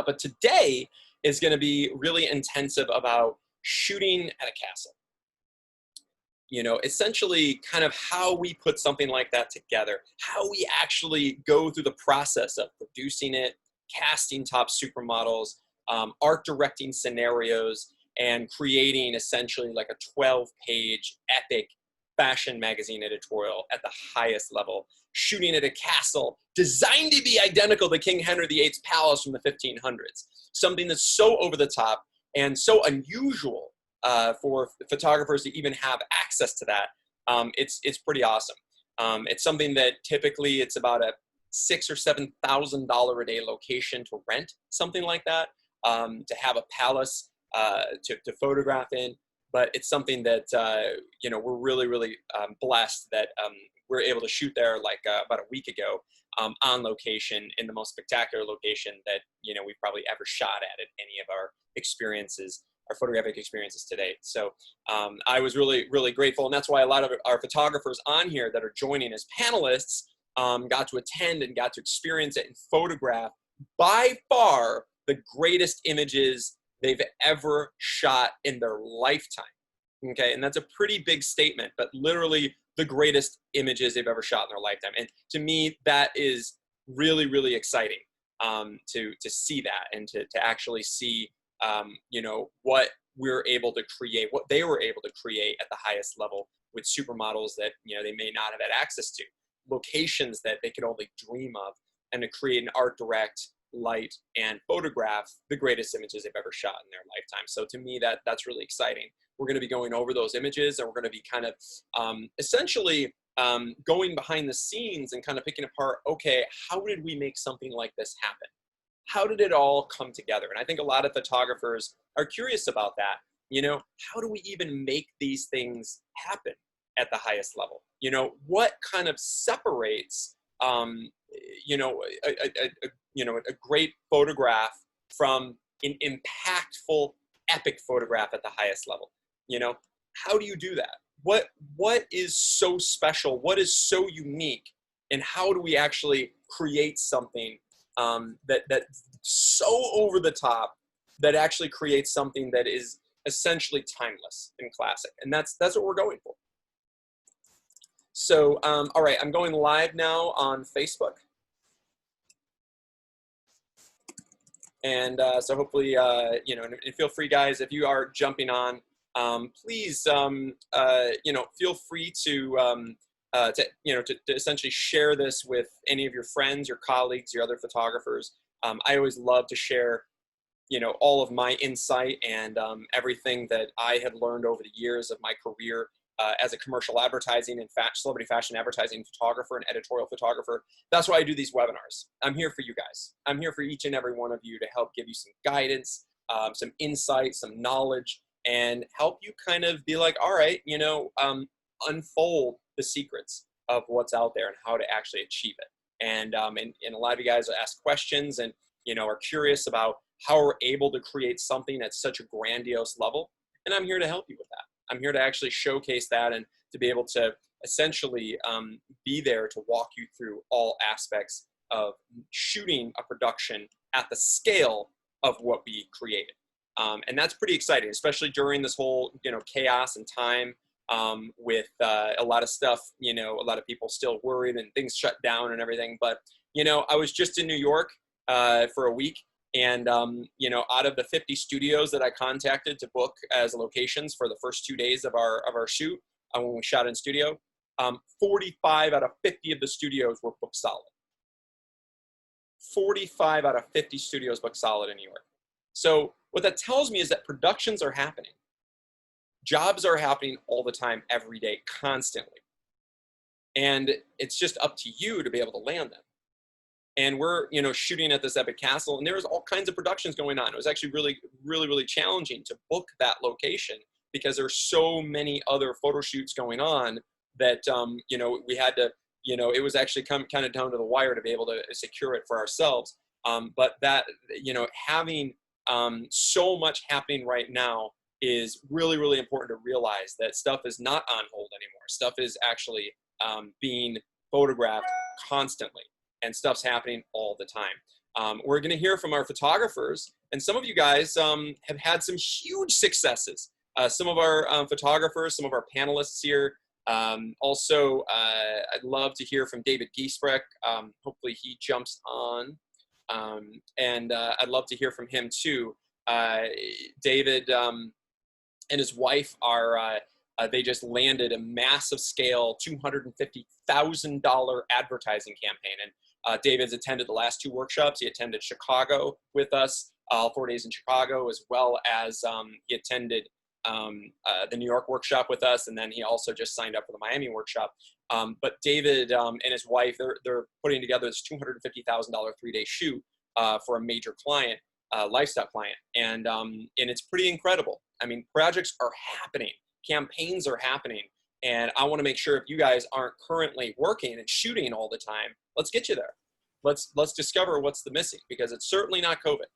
but today is going to be really intensive about shooting at a castle. You know, essentially kind of how we put something like that together, how we actually go through the process of producing it, casting top supermodels, art directing scenarios, and creating essentially like a 12-page epic fashion magazine editorial at the highest level, shooting at a castle designed to be identical to King Henry VIII's palace from the 1500s. Something that's so over the top and so unusual for photographers to even have access to that. It's pretty awesome. It's something that typically it's about a $6,000 or $7,000 a day location to rent, something like that, to have a palace to photograph in. But it's something that you know, we're really blessed that we're able to shoot there like about a week ago on location in the most spectacular location that, you know, we've probably ever shot at any of our experiences, our photographic experiences to date. So I was really grateful, and that's why a lot of our photographers on here that are joining as panelists got to attend and got to experience it and photograph by far the greatest images they've ever shot in their lifetime. Okay, and that's a pretty big statement, but literally the greatest images they've ever shot in their lifetime. And to me, that is really exciting to see that, and to actually see you know, what we're able to create, what they were able to create at the highest level with supermodels that, you know, they may not have had access to, locations that they could only dream of, and to create an art direct, light, and photograph the greatest images they've ever shot in their lifetime. So to me, that's really exciting. We're going to be going over those images, and we're going to be kind of essentially going behind the scenes and kind of picking apart, okay, how did we make something like this happen? How did it all come together? And I think a lot of photographers are curious about that. You know, how do we even make these things happen at the highest level? You know, what kind of separates, you know, a great photograph from an impactful, epic photograph at the highest level? You know, how do you do that? What is so special? What is so unique? And how do we actually create something that's so over the top that actually creates something that is essentially timeless and classic? And that's what we're going for. So, all right, I'm going live now on Facebook. And so hopefully, you know, and feel free, guys, if you are jumping on, please, you know, feel free to you know, to essentially share this with any of your friends, your colleagues, your other photographers. I always love to share, you know, all of my insight and everything that I had learned over the years of my career as a commercial advertising and celebrity fashion advertising photographer and editorial photographer. That's why I do these webinars. I'm here for you guys. I'm here for each and every one of you to help give you some guidance, some insight, some knowledge, and help you kind of be like, all right, you know, unfold the secrets of what's out there and how to actually achieve it. And a lot of you guys ask questions and, you know, are curious about how we're able to create something at such a grandiose level. And I'm here to help you with that. I'm here to actually showcase that and to be able to essentially be there to walk you through all aspects of shooting a production at the scale of what we created. And that's pretty exciting, especially during this whole, you know, chaos and time with a lot of stuff, you know, a lot of people still worried and things shut down and everything. But, you know, I was just in New York for a week. And, you know, out of the 50 studios that I contacted to book as locations for the first 2 days of our shoot, when we shot in studio, 45 out of 50 of the studios were booked solid. 45 out of 50 studios booked solid in New York. So what that tells me is that productions are happening. Jobs are happening all the time, every day, constantly. And it's just up to you to be able to land them. And we're, you know, shooting at this epic castle, and there was all kinds of productions going on. It was actually really challenging to book that location because there's so many other photo shoots going on that, you know, we had to, you know, it was actually kind of down to the wire to be able to secure it for ourselves. But that, you know, having so much happening right now is really important to realize that stuff is not on hold anymore. Stuff is actually being photographed constantly. And stuff's happening all the time. We're going to hear from our photographers, and some of you guys have had some huge successes. Some of our photographers, some of our panelists here. Also, I'd love to hear from David Giesbrecht. Hopefully he jumps on. And I'd love to hear from him too. David and his wife are, they just landed a massive scale $250,000 advertising campaign. And David's attended the last 2 workshops. He attended Chicago with us, 4 days in Chicago, as well as he attended the New York workshop with us, and then he also just signed up for the Miami workshop. But David and his wife, they're putting together this $250,000 3-day shoot for a major client, lifestyle client, and it's pretty incredible. I mean, projects are happening, campaigns are happening, and I want to make sure if you guys aren't currently working and shooting all the time, let's get you there. Let's discover what's the missing, because it's certainly not COVID,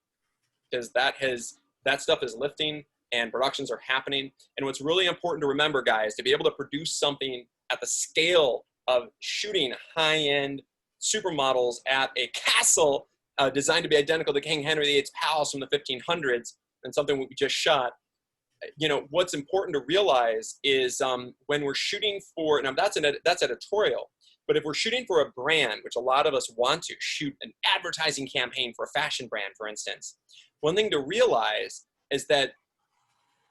because that stuff is lifting. And productions are happening. And what's really important to remember, guys, to be able to produce something at the scale of shooting high-end supermodels at a castle designed to be identical to King Henry VIII's palace from the 1500s, and something we just shot, you know, what's important to realize is when we're shooting for, now that's editorial, but if we're shooting for a brand, which a lot of us want to shoot an advertising campaign for a fashion brand, for instance, one thing to realize is that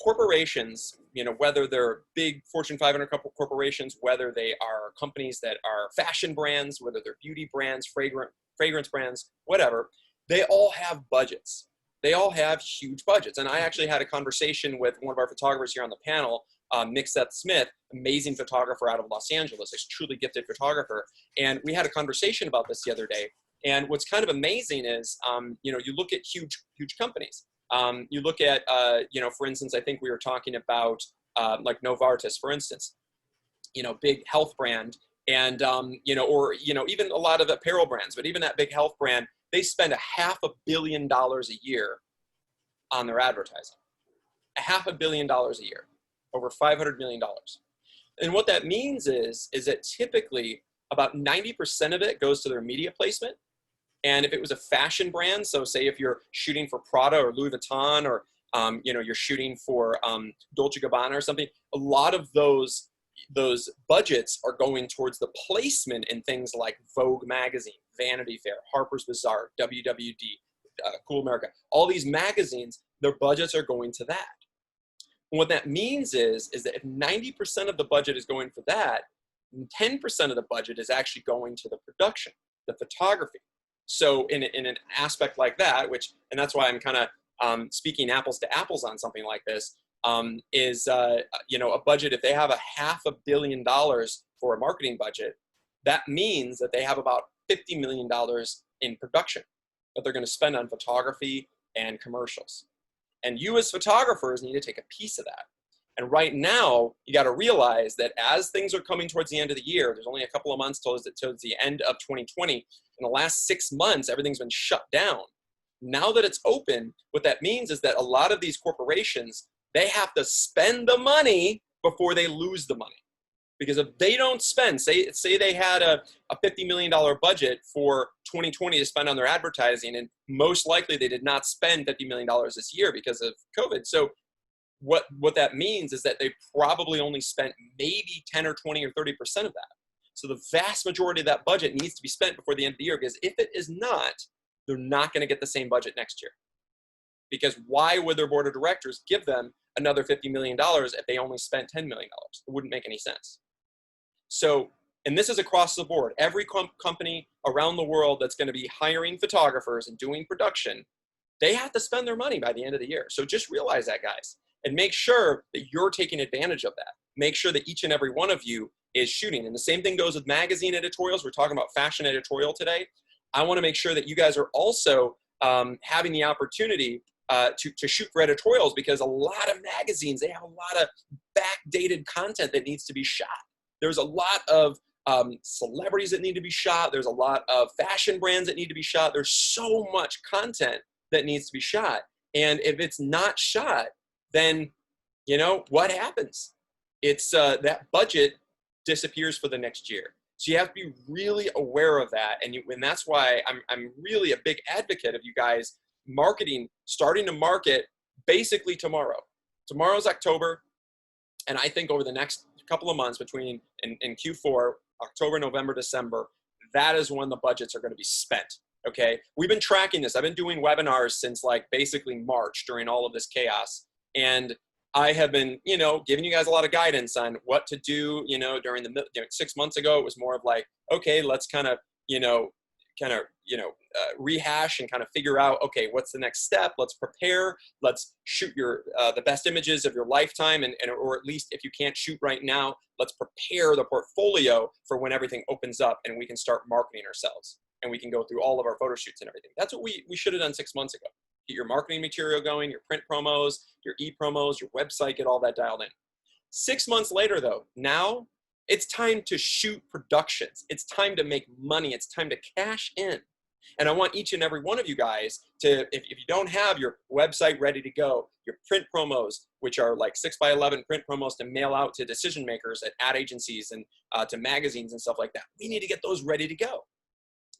corporations, you know, whether they're big Fortune 500 corporations, whether they are companies that are fashion brands, whether they're beauty brands, fragrance brands, whatever, they all have budgets. They all have huge budgets. And I actually had a conversation with one of our photographers here on the panel, Nick Seth Smith, amazing photographer out of Los Angeles, a truly gifted photographer. And we had a conversation about this the other day. And what's kind of amazing is, you know, you look at huge companies. You look at, you know, for instance, I think we were talking about like Novartis, for instance, you know, big health brand, and, you know, or, you know, even a lot of apparel brands, but even that big health brand, they spend $500 million a year on their advertising. $500 million a year, over $500 million. And what that means is that typically about 90% of it goes to their media placement. And if it was a fashion brand, so say if you're shooting for Prada or Louis Vuitton, or you know, you're shooting for Dolce & Gabbana or something, a lot of those budgets are going towards the placement in things like Vogue magazine, Vanity Fair, Harper's Bazaar, WWD, Cool America. All these magazines, their budgets are going to that. And what that means is that if 90% of the budget is going for that, 10% of the budget is actually going to the production, the photography. So in an aspect like that, and that's why I'm kind of speaking apples to apples on something like this, is you know, a budget, if they have $500 million for a marketing budget, that means that they have about $50 million in production that they're going to spend on photography and commercials. And you as photographers need to take a piece of that. And right now, you got to realize that as things are coming towards the end of the year, there's only a couple of months towards the end of 2020. In the last 6 months, everything's been shut down. Now that it's open, what that means is that a lot of these corporations, they have to spend the money before they lose the money. Because if they don't spend, say they had a $50 million budget for 2020 to spend on their advertising, and most likely they did not spend $50 million this year because of COVID. So what that means is that they probably only spent maybe 10 or 20 or 30% of that. So the vast majority of that budget needs to be spent before the end of the year, because if it is not, they're not going to get the same budget next year. Because why would their board of directors give them another $50 million if they only spent $10 million? It wouldn't make any sense. So, and this is across the board. Every company around the world that's going to be hiring photographers and doing production, they have to spend their money by the end of the year. So just realize that, guys, and make sure that you're taking advantage of that. Make sure that each and every one of you is shooting. And the same thing goes with magazine editorials. We're talking about Fashion Editorial today. I want to make sure that you guys are also having the opportunity to shoot for editorials, because a lot of magazines, they have a lot of backdated content that needs to be shot. There's a lot of celebrities that need to be shot. There's a lot of fashion brands that need to be shot. There's so much content that needs to be shot. And if it's not shot, then, you know, what happens? It's that budget disappears for the next year. So you have to be really aware of that. And that's why I'm really a big advocate of you guys starting to market basically tomorrow. Tomorrow's October. And I think over the next couple of months between in Q4, October, November, December, that is when the budgets are going to be spent. Okay. We've been tracking this. I've been doing webinars since like basically March during all of this chaos. And I have been, giving you guys a lot of guidance on what to do, during the 6 months ago. It was more of like, okay, let's kind of rehash and kind of figure out, okay, what's the next step? Let's prepare. Let's shoot the best images of your lifetime, or at least if you can't shoot right now, let's prepare the portfolio for when everything opens up and we can start marketing ourselves and we can go through all of our photo shoots and everything. That's what we should have done 6 months ago. Get your marketing material going, your print promos, your e-promos, your website, get all that dialed in. 6 months later though, now it's time to shoot productions. It's time to make money. It's time to cash in. And I want each and every one of you guys to, if you don't have your website ready to go, your print promos, which are like 6x11 print promos to mail out to decision makers at ad agencies and to magazines and stuff like that, we need to get those ready to go.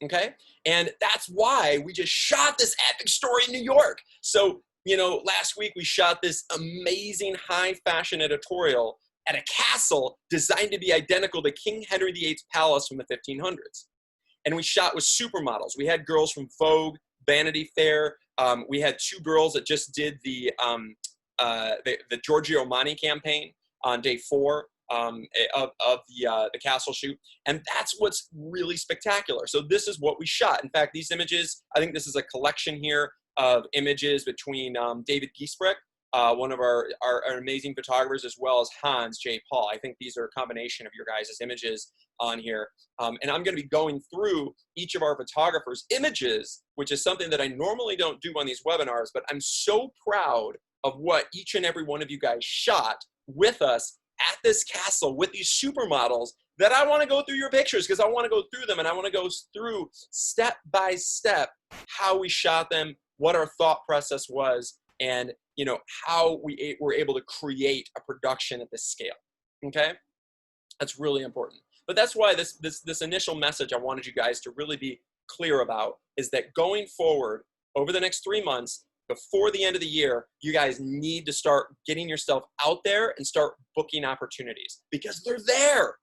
Okay. And that's why we just shot this epic story in New York. So, last week we shot this amazing high fashion editorial at a castle designed to be identical to King Henry VIII's palace from the 1500s. And we shot with supermodels. We had girls from VOGUE, Vanity Fair. We had 2 girls that just did the Georgio Armani campaign on day 4 of the castle shoot. And that's what's really spectacular. So this is what we shot. In fact, these images, I think this is a collection here of images between David Giesbrecht, one of our amazing photographers, as well as Hans J. Paul. I think these are a combination of your guys' images on here. And I'm going to be going through each of our photographers' images, which is something that I normally don't do on these webinars, but I'm so proud of what each and every one of you guys shot with us at this castle with these supermodels that I want to go through your pictures, because I want to go through them and I want to go through step by step how we shot them, what our thought process was, and how we were able to create a production at this scale. Okay, that's really important. But that's why this initial message I wanted you guys to really be clear about is that going forward over the next 3 months, before the end of the year, you guys need to start getting yourself out there and start booking opportunities, because they're there.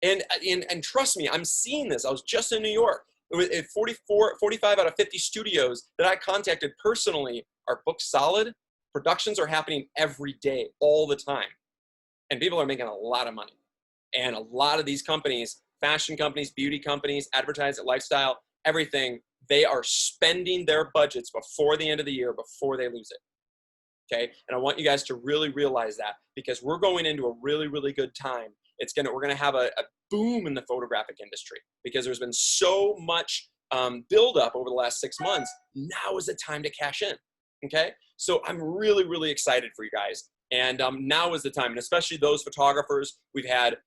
And trust me, I'm seeing this. I was just in New York. 45 out of 50 studios that I contacted personally are booked solid. Productions are happening every day, all the time. And people are making a lot of money. And a lot of these companies, fashion companies, beauty companies, advertising, lifestyle, everything, they are spending their budgets before the end of the year, before they lose it. Okay? And I want you guys to really realize that, because we're going into a really, really good time. We're gonna have a boom in the photographic industry, because there's been so much buildup over the last 6 months. Now is the time to cash in. Okay? So I'm really, really excited for you guys. And now is the time, and especially those photographers. We've had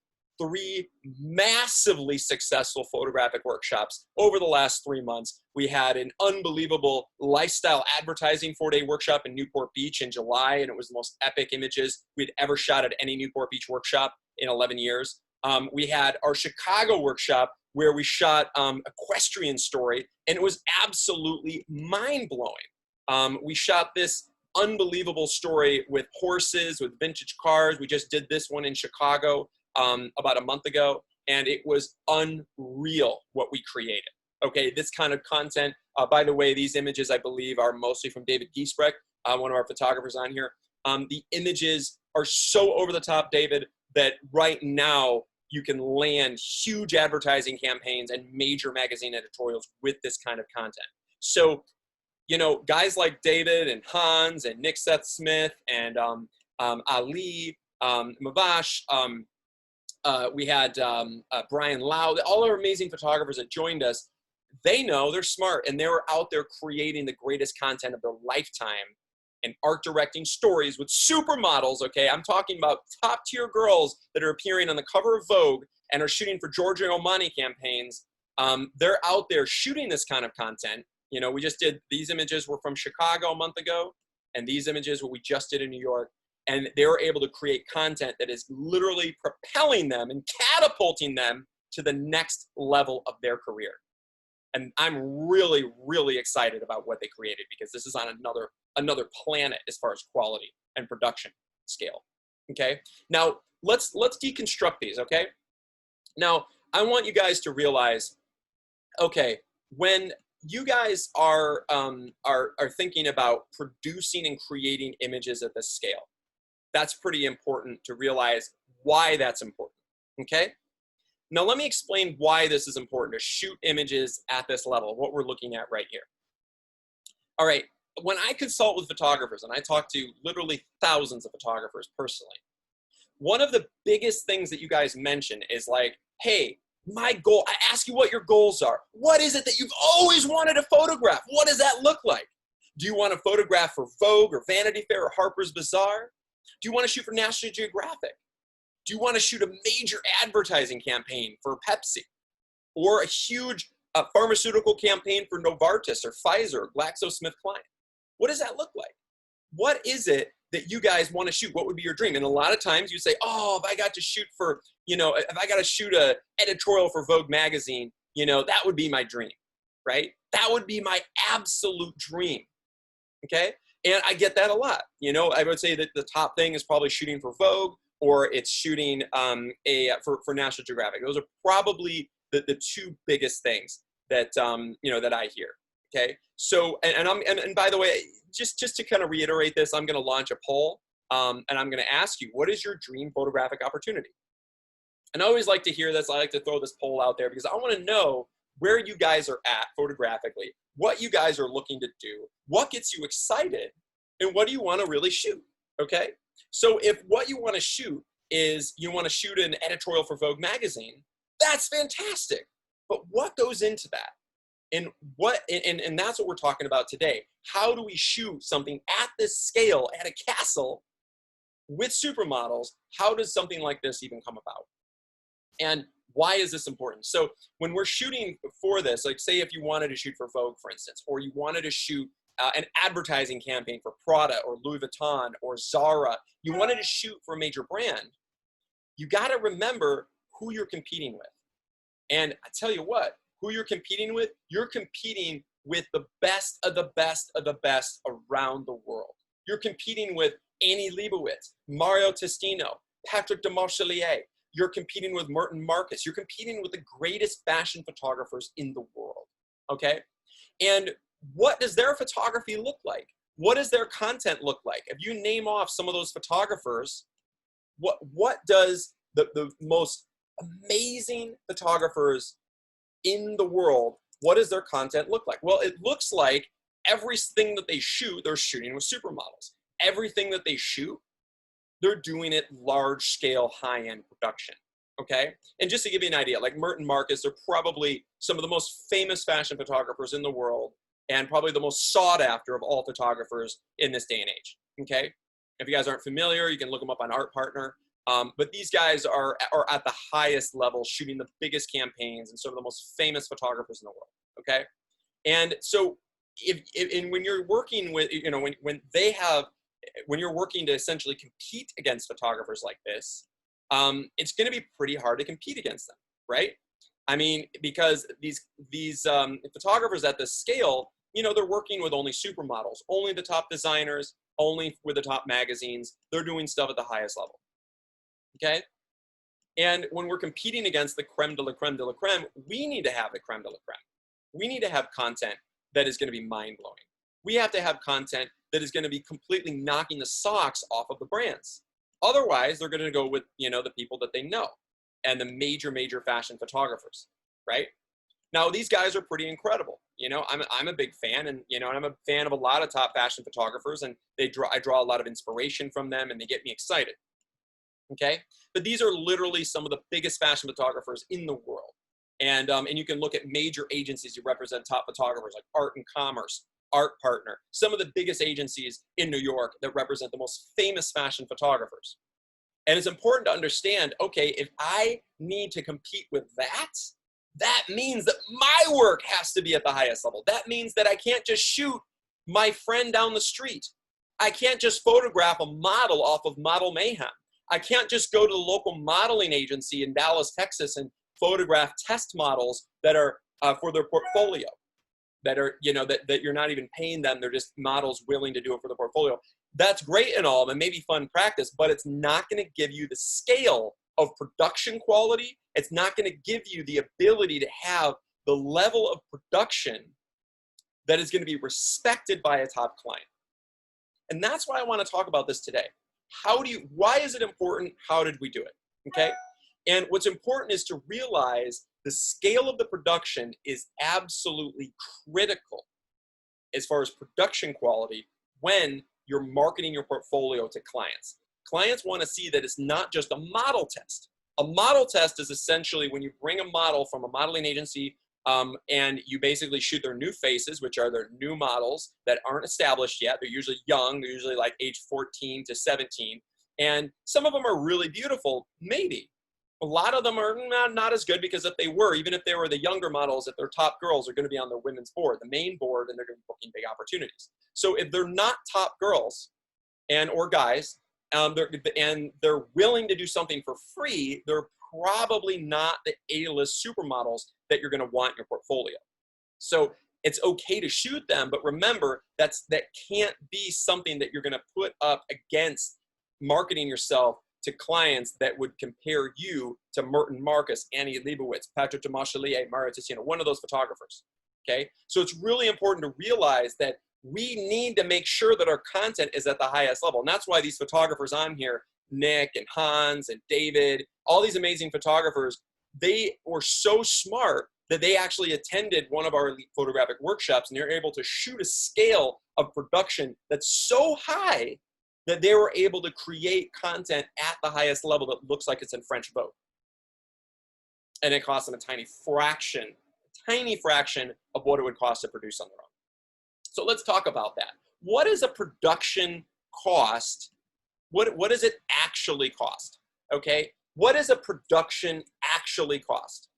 3 massively successful photographic workshops over the last 3 months. We had an unbelievable lifestyle advertising 4-day workshop in Newport Beach in July, and it was the most epic images we'd ever shot at any Newport Beach workshop in 11 years. We had our Chicago workshop where we shot equestrian story, and it was absolutely mind-blowing. We shot this unbelievable story with horses, with vintage cars. We just did this one in Chicago about a month ago, and it was unreal what we created. Okay, this kind of content, by the way, these images I believe are mostly from David Giesbrecht, one of our photographers on here. The images are so over the top, David, that right now you can land huge advertising campaigns and major magazine editorials with this kind of content. So, guys like David and Hans and Nick Seth Smith and Ali, Mavash, we had Brian Lau, all our amazing photographers that joined us. They know, they're smart, and they were out there creating the greatest content of their lifetime and art directing stories with supermodels, okay? I'm talking about top tier girls that are appearing on the cover of Vogue and are shooting for Georgio Armani campaigns. They're out there shooting this kind of content. We just did, these images were from Chicago a month ago, and these images what we just did in New York. And they were able to create content that is literally propelling them and catapulting them to the next level of their career. And I'm really, really excited about what they created, because this is on another planet as far as quality and production scale. Okay, now let's deconstruct these. Okay, now I want you guys to realize, okay, when you guys are thinking about producing and creating images at this scale, that's pretty important to realize why that's important. Okay, now let me explain why this is important to shoot images at this level, what we're looking at right here. All right, when I consult with photographers, and I talk to literally thousands of photographers personally, one of the biggest things that you guys mention is like, hey, my goal, I ask you what your goals are. What is it that you've always wanted to photograph? What does that look like? Do you want to photograph for Vogue or Vanity Fair or Harper's Bazaar? Do you want to shoot for National Geographic? Do you want to shoot a major advertising campaign for Pepsi? Or a huge pharmaceutical campaign for Novartis or Pfizer or GlaxoSmithKline? What does that look like? What is it that you guys want to shoot? What would be your dream? And a lot of times you say, oh, if I got to shoot for, if I got to shoot an editorial for Vogue magazine, that would be my dream, right? That would be my absolute dream, okay? And I get that a lot. I would say that the top thing is probably shooting for Vogue, or it's shooting for National Geographic. Those are probably the two biggest things that, that I hear, okay? So, and by the way, just to kind of reiterate this, I'm going to launch a poll, and I'm going to ask you, what is your dream photographic opportunity? And I always like to hear this. I like to throw this poll out there because I want to know where you guys are at photographically, what you guys are looking to do, what gets you excited, and what do you want to really shoot, okay? So if what you want to shoot is you want to shoot an editorial for Vogue magazine, that's fantastic. But what goes into that? And that's what we're talking about today. How do we shoot something at this scale, at a castle, with supermodels? How does something like this even come about? And why is this important? So when we're shooting for this, like say if you wanted to shoot for Vogue, for instance, or you wanted to shoot an advertising campaign for Prada or Louis Vuitton or Zara, you wanted to shoot for a major brand, you got to remember who you're competing with. And I tell you what, who you're competing with the best of the best of the best around the world. You're competing with Annie Leibovitz, Mario Testino, Patrick de Marchelier. You're competing with Merton Marcus. You're competing with the greatest fashion photographers in the world, okay? And what does their photography look like? What does their content look like? If you name off some of those photographers, what does the most amazing photographers in the world, what does their content look like? Well, it looks like everything that they shoot, they're shooting with supermodels. Everything that they shoot, they're doing it large scale, high-end production, okay? And just to give you an idea, like Merton Marcus, they're probably some of the most famous fashion photographers in the world, and probably the most sought after of all photographers in this day and age, okay? If you guys aren't familiar, you can look them up on Art Partner. But these guys are at the highest level, shooting the biggest campaigns and some of the most famous photographers in the world, okay? And so when you're working with, when you're working to essentially compete against photographers like this, it's going to be pretty hard to compete against them, right? I mean, because these photographers at this scale, they're working with only supermodels, only the top designers, only with the top magazines. They're doing stuff at the highest level, okay? And when we're competing against the creme de la creme de la creme, we need to have the creme de la creme. We need to have content that is going to be mind-blowing. We have to have content that is going to be completely knocking the socks off of the brands. Otherwise, they're going to go with, the people that they know and the major fashion photographers, right? Now, these guys are pretty incredible. I'm a big fan, and, I'm a fan of a lot of top fashion photographers, and I draw a lot of inspiration from them, and they get me excited, okay? But these are literally some of the biggest fashion photographers in the world. And you can look at major agencies who represent top photographers like Art and Commerce, Art Partner, some of the biggest agencies in New York that represent the most famous fashion photographers. And it's important to understand, okay, if I need to compete with that means that my work has to be at the highest level. That means that I can't just shoot my friend down the street. I can't just photograph a model off of Model Mayhem. I can't just go to the local modeling agency in Dallas, Texas, and photograph test models that are for their portfolio, that are, you know, that you're not even paying them. They're just models willing to do it for the portfolio. That's great and all, and maybe fun practice, but it's not going to give you the scale of production quality. It's not going to give you the ability to have the level of production that is going to be respected by a top client. And that's why I want to talk about this today. Why is it important? How did we do it? Okay. And what's important is to realize the scale of the production is absolutely critical as far as production quality when you're marketing your portfolio to clients. Clients want to see that it's not just a model test. A model test is essentially when you bring a model from a modeling agency and you basically shoot their new faces, which are their new models that aren't established yet. They're usually young. They're usually like age 14 to 17. And some of them are really beautiful, maybe. A lot of them are not as good, because if they were, even if they were the younger models, if they're top girls, are going to be on the women's board, the main board, and they're going to be booking big opportunities. So if they're not top girls or guys, and they're willing to do something for free, they're probably not the A-list supermodels that you're going to want in your portfolio. So it's okay to shoot them, but remember that can't be something that you're going to put up against marketing yourself to clients that would compare you to Merton Marcus, Annie Leibovitz, Patrick Demarchelier, Mario Tessino, one of those photographers. Okay, so it's really important to realize that we need to make sure that our content is at the highest level. And that's why these photographers on here, Nick and Hans and David, all these amazing photographers, they were so smart that they actually attended one of our elite photographic workshops, and they're able to shoot a scale of production that's so high that they were able to create content at the highest level that looks like it's in French Vogue. And it costs them a tiny fraction of what it would cost to produce on their own. So let's talk about that. What is a production cost? What does it actually cost? Okay, what does a production actually cost?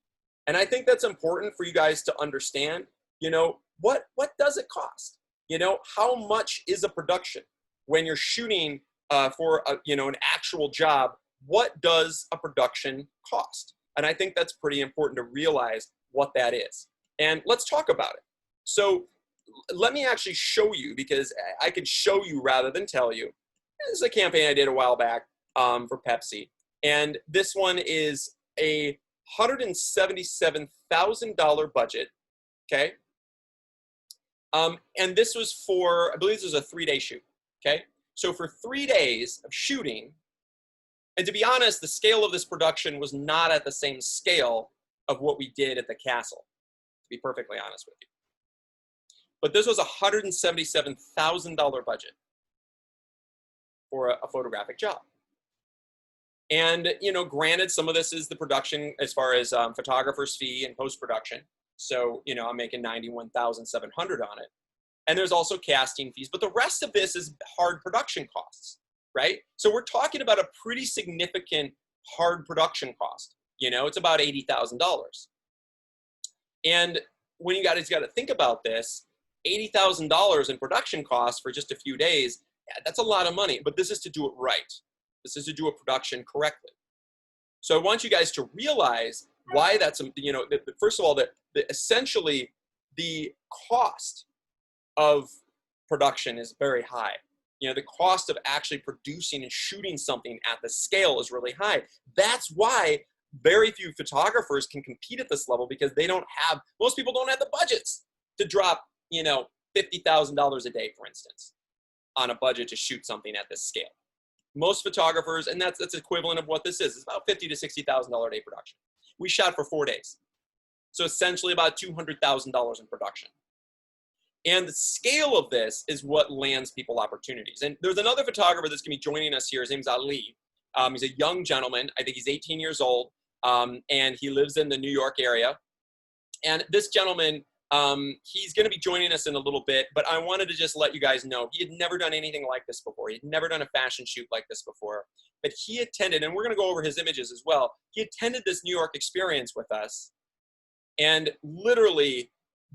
And I think that's important for you guys to understand. You know, what does it cost? You know, how much is a production? When you're shooting for an actual job, what does a production cost? And I think that's pretty important to realize what that is. And let's talk about it. So let me actually show you, because I could show you rather than tell you. This is a campaign I did a while back for Pepsi. And this one is a $177,000 budget, okay? And this was for, I believe this was a 3-day shoot, okay? So for 3 days of shooting, and to be honest, the scale of this production was not at the same scale of what we did at the castle, to be perfectly honest with you. But this was a $177,000 budget for a photographic job. And, you know, granted, some of this is the production as far as photographer's fee and post-production. So, you know, I'm making $91,700 on it. And there's also casting fees, but the rest of this is hard production costs, right? So we're talking about a pretty significant hard production cost. You know, it's about $80,000. And when you guys got to think about this, $80,000 in production costs for just a few days, yeah, that's a lot of money, but this is to do it right. This is to do a production correctly. So I want you guys to realize why that's, you know, first of all, that essentially the cost of production is very high. You know, the cost of actually producing and shooting something at the scale is really high. That's why very few photographers can compete at this level, because most people don't have the budgets to drop, you know, $50,000 a day, for instance, on a budget to shoot something at this scale. Most photographers, and that's equivalent of what this is, it's about $50,000 to $60,000 a day production. We shot for 4 days. So essentially about $200,000 in production. And the scale of this is what lands people opportunities. And there's another photographer that's going to be joining us here. His name's Ali. He's a young gentleman. I think he's 18 years old, and he lives in the New York area. And this gentleman, he's going to be joining us in a little bit, but I wanted to just let you guys know he had never done anything like this before. He had never done a fashion shoot like this before, but he attended, and we're going to go over his images as well. He attended this New York experience with us, and literally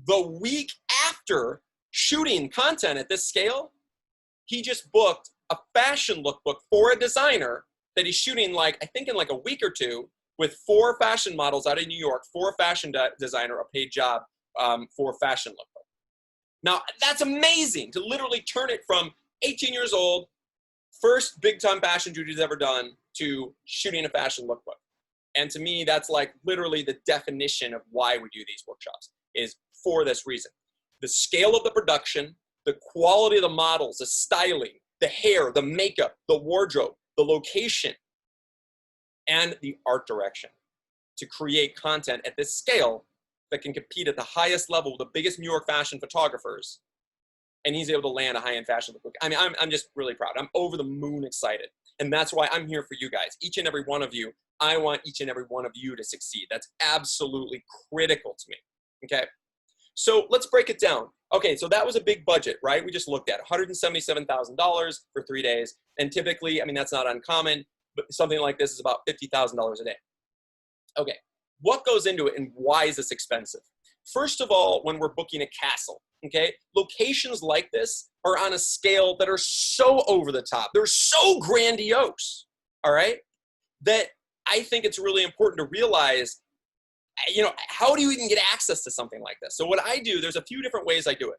the week after shooting content at this scale, he just booked a fashion lookbook for a designer that he's shooting, like, I think in like a week or two, with 4 fashion models out of New York, 4 fashion designer, a paid job for fashion lookbook. Now, that's amazing to literally turn it from 18 years old, first big time fashion shoot he's ever done, to shooting a fashion lookbook. And to me, that's like literally the definition of why we do these workshops, is for this reason. The scale of the production, the quality of the models, the styling, the hair, the makeup, the wardrobe, the location, and the art direction to create content at this scale that can compete at the highest level with the biggest New York fashion photographers. And he's able to land a high-end fashion lookbook. I mean, I'm just really proud. I'm over the moon excited. And that's why I'm here for you guys. Each and every one of you, I want each and every one of you to succeed. That's absolutely critical to me, okay? So let's break it down. Okay, so that was a big budget, right? We just looked at $177,000 for 3 days. And typically, I mean, that's not uncommon, but something like this is about $50,000 a day. Okay, what goes into it and why is this expensive? First of all, when we're booking a castle, okay, locations like this are on a scale that are so over the top. They're so grandiose, all right, that I think it's really important to realize, you know, how do you even get access to something like this? So what I do, there's a few different ways I do it.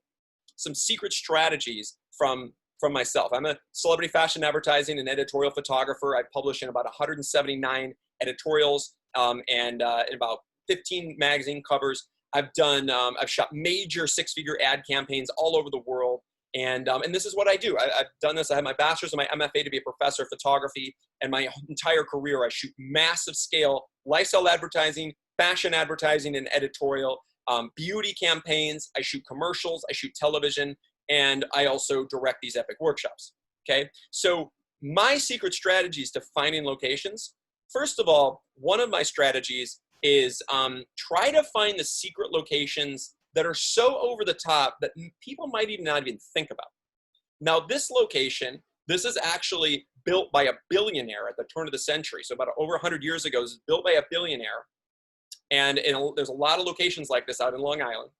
Some secret strategies from myself. I'm a celebrity fashion advertising and editorial photographer. I publish in about 179 editorials and about 15 magazine covers. I've shot major 6-figure ad campaigns all over the world. And this is what I do. I've done this. I have my bachelor's and my MFA to be a professor of photography. And my entire career, I shoot massive scale lifestyle advertising, fashion advertising, and editorial, beauty campaigns. I shoot commercials. I shoot television. And I also direct these epic workshops. Okay. So my secret strategies to finding locations. First of all, one of my strategies is try to find the secret locations that are so over the top that people might not even think about. Now, this location, this is actually built by a billionaire at the turn of the century. So about over 100 years ago, it was built by a billionaire. And there's a lot of locations like this out in Long Island.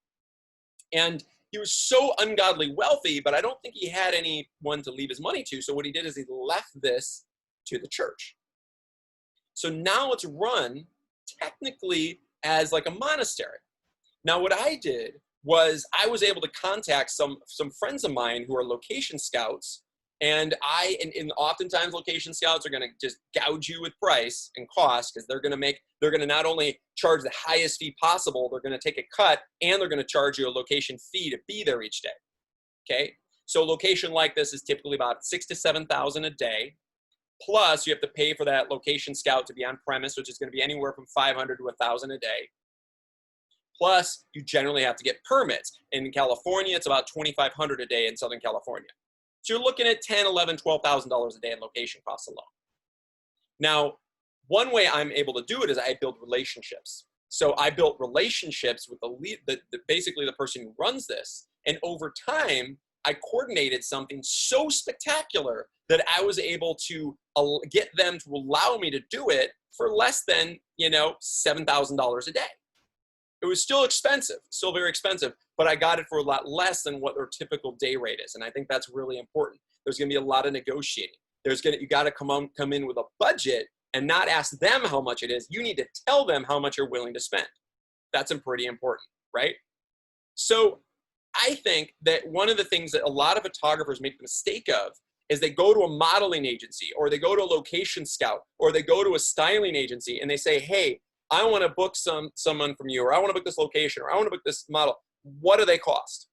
And he was so ungodly wealthy, but I don't think he had anyone to leave his money to. So what he did is he left this to the church. So now it's run technically as like a monastery. Now what I did was I was able to contact some friends of mine who are location scouts, and oftentimes location scouts are going to just gouge you with price and cost, because they're going to not only charge the highest fee possible, they're going to take a cut, and they're going to charge you a location fee to be there each day. Okay, so a location like this is typically about $6,000 to $7,000 a day. Plus, you have to pay for that location scout to be on premise, which is going to be anywhere from $500 to $1,000 a day. Plus, you generally have to get permits. In California, it's about $2,500 a day in Southern California. So you're looking at $10,000, $11,000, $12,000 a day in location costs alone. Now, one way I'm able to do it is I build relationships. So I built relationships with basically the person who runs this. And over time, I coordinated something so spectacular that I was able to get them to allow me to do it for less than, $7,000 a day. It was still expensive, still very expensive, but I got it for a lot less than what their typical day rate is. And I think that's really important. There's going to be a lot of negotiating. You got to come in with a budget and not ask them how much it is. You need to tell them how much you're willing to spend. That's pretty important, right? So I think that one of the things that a lot of photographers make the mistake of is they go to a modeling agency, or they go to a location scout, or they go to a styling agency and they say, hey, I want to book someone from you, or I want to book this location, or I want to book this model. What do they cost?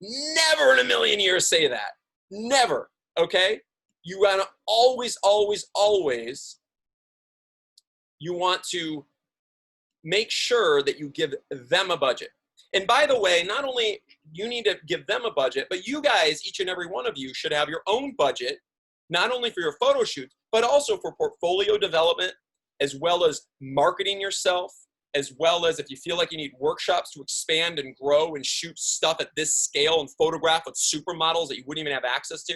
Never in a million years say that. Never, okay? You want to always, you want to make sure that you give them a budget. And by the way, not only you need to give them a budget, but you guys, each and every one of you, should have your own budget, not only for your photo shoots, but also for portfolio development, as well as marketing yourself, as well as if you feel like you need workshops to expand and grow and shoot stuff at this scale and photograph with supermodels that you wouldn't even have access to.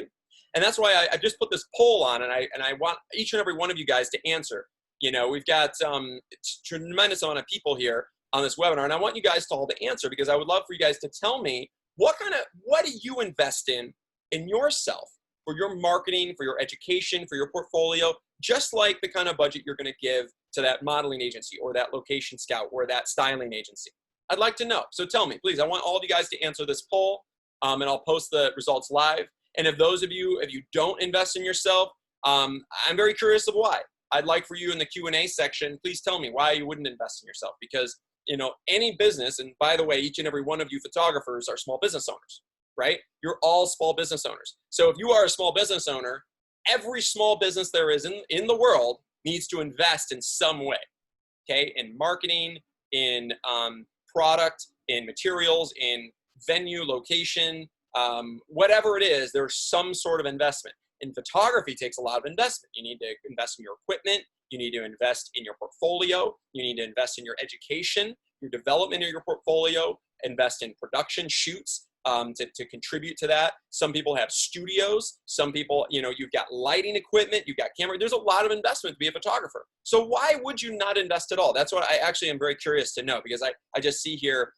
And that's why I just put this poll on, and I want each and every one of you guys to answer. We've got a tremendous amount of people here on this webinar, and I want you guys to all to answer, because I would love for you guys to tell me what do you invest in yourself for your marketing, for your education, for your portfolio, just like the kind of budget you're going to give to that modeling agency or that location scout or that styling agency? I'd like to know. So tell me, please. I want all of you guys to answer this poll, and I'll post the results live. And if those of you, if you don't invest in yourself, I'm very curious of why. I'd like for you in the Q&A section, please tell me why you wouldn't invest in yourself. Because, you know, any business, and by the way, each and every one of you photographers are small business owners, right? You're all small business owners. So if you are a small business owner, every small business there is in the world needs to invest in some way, okay? In marketing, in product, in materials, in venue, location, whatever it is, there's some sort of investment. In photography, it takes a lot of investment. You need to invest in your equipment. You need to invest in your portfolio. You need to invest in your education, your development of your portfolio, invest in production shoots to contribute to that. Some people have studios. Some people, you know, you've got lighting equipment, you've got camera. There's a lot of investment to be a photographer. So why would you not invest at all? That's what I actually am very curious to know, because I just see here,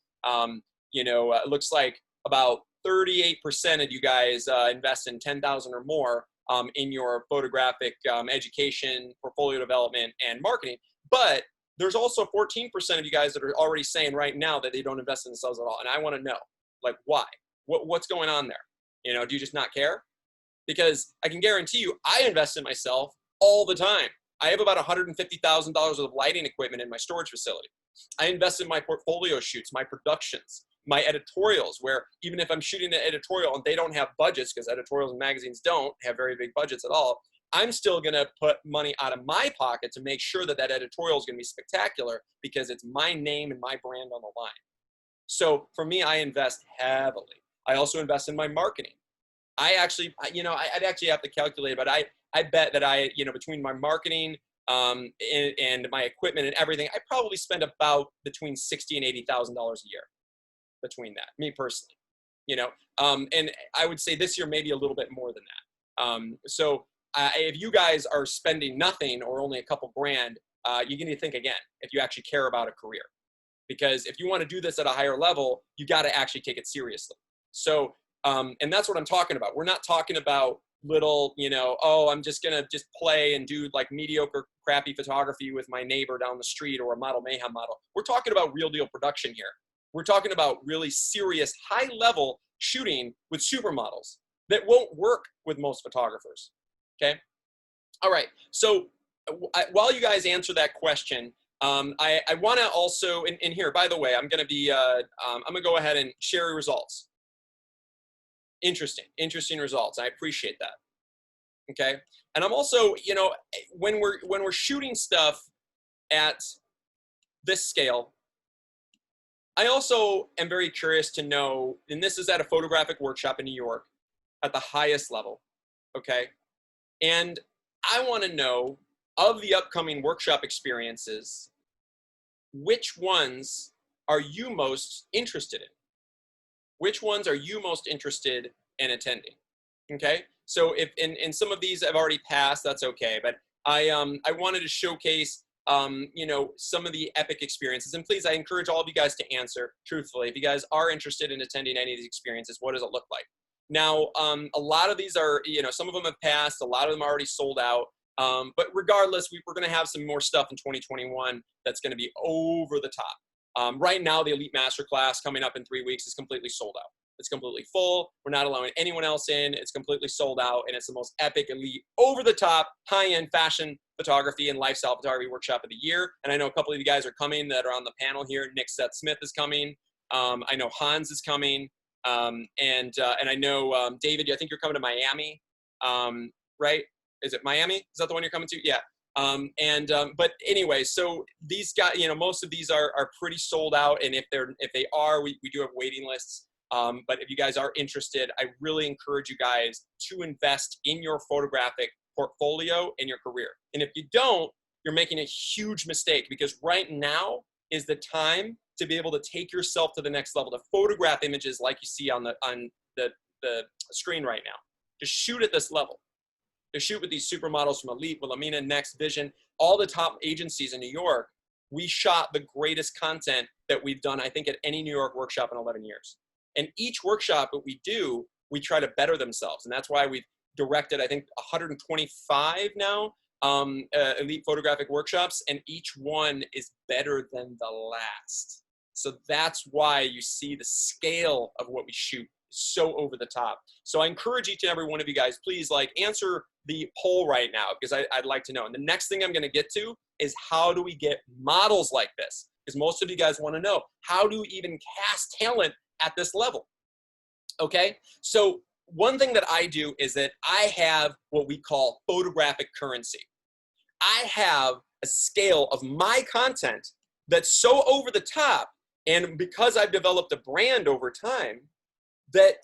you know, it looks like about 38% of you guys invest in 10,000 or more in your photographic education, portfolio development, and marketing. But there's also 14% of you guys that are already saying right now that they don't invest in themselves at all. And I want to know, like, why? What's going on there? You know, do you just not care? Because I can guarantee you, I invest in myself all the time. I have about $150,000 worth of lighting equipment in my storage facility. I invest in my portfolio shoots, my productions, my editorials, where even if I'm shooting an editorial and they don't have budgets, because editorials and magazines don't have very big budgets at all, I'm still going to put money out of my pocket to make sure that that editorial is going to be spectacular, because it's my name and my brand on the line. So for me, I invest heavily. I also invest in my marketing. I actually, you know, I'd actually have to calculate, but I bet that I, you know, between my marketing and my equipment and everything, I probably spend about between $60,000 and $80,000 a year between that, me personally, you know, and I would say this year maybe a little bit more than that. So if you guys are spending nothing or only a couple grand, you need to think again if you actually care about a career. Because if you want to do this at a higher level, you got to actually take it seriously. So, and that's what I'm talking about. We're not talking about little, you know, oh, I'm just going to just play and do like mediocre, crappy photography with my neighbor down the street or a Model Mayhem model. We're talking about real deal production here. We're talking about really serious, high level shooting with supermodels that won't work with most photographers. Okay. All right. So while you guys answer that question, I want to also, and here, by the way, I'm going to be, I'm going to go ahead and share results. Interesting results. I appreciate that. Okay. And I'm also, you know, when we're shooting stuff at this scale, I also am very curious to know, and this is at a photographic workshop in New York at the highest level. Okay. And I want to know, of the upcoming workshop experiences, which ones are you most interested in? Which ones are you most interested in attending? Okay, so if in some of these I've already passed, that's okay. But I wanted to showcase you know, some of the epic experiences. And please, I encourage all of you guys to answer truthfully. If you guys are interested in attending any of these experiences, what does it look like? Now, a lot of these are, you know, some of them have passed. A lot of them are already sold out. But regardless, we're going to have some more stuff in 2021 that's going to be over the top. Right now, the Elite Masterclass coming up in 3 weeks is completely sold out. It's completely full. We're not allowing anyone else in. It's completely sold out, and it's the most epic, elite, over-the-top, high-end fashion photography and lifestyle photography workshop of the year. And I know a couple of you guys are coming that are on the panel here. Nick Seth Smith is coming. I know Hans is coming. And I know, David, I think you're coming to Miami, right? Is it Miami? Is that the one you're coming to? Yeah. But anyway, so these guys, you know, most of these are pretty sold out. And if they are, we do have waiting lists. But if you guys are interested, I really encourage you guys to invest in your photographic portfolio and your career. And if you don't, you're making a huge mistake, because right now is the time to be able to take yourself to the next level, to photograph images like you see on the screen right now, to shoot at this level, to shoot with these supermodels from Elite, Wilhelmina, Next, Vision, all the top agencies in New York. We shot the greatest content that we've done, I think, at any New York workshop in 11 years. And each workshop that we do, we try to better themselves. And that's why we've directed, I think, 125 now elite photographic workshops, and each one is better than the last. So that's why you see the scale of what we shoot so over the top. So I encourage each and every one of you guys, please like answer the poll right now, because I'd like to know. And the next thing I'm going to get to is how do we get models like this? Because most of you guys want to know, how do we even cast talent at this level? Okay, so one thing that I do is that I have what we call photographic currency. I have a scale of my content that's so over the top, and because I've developed a brand over time, that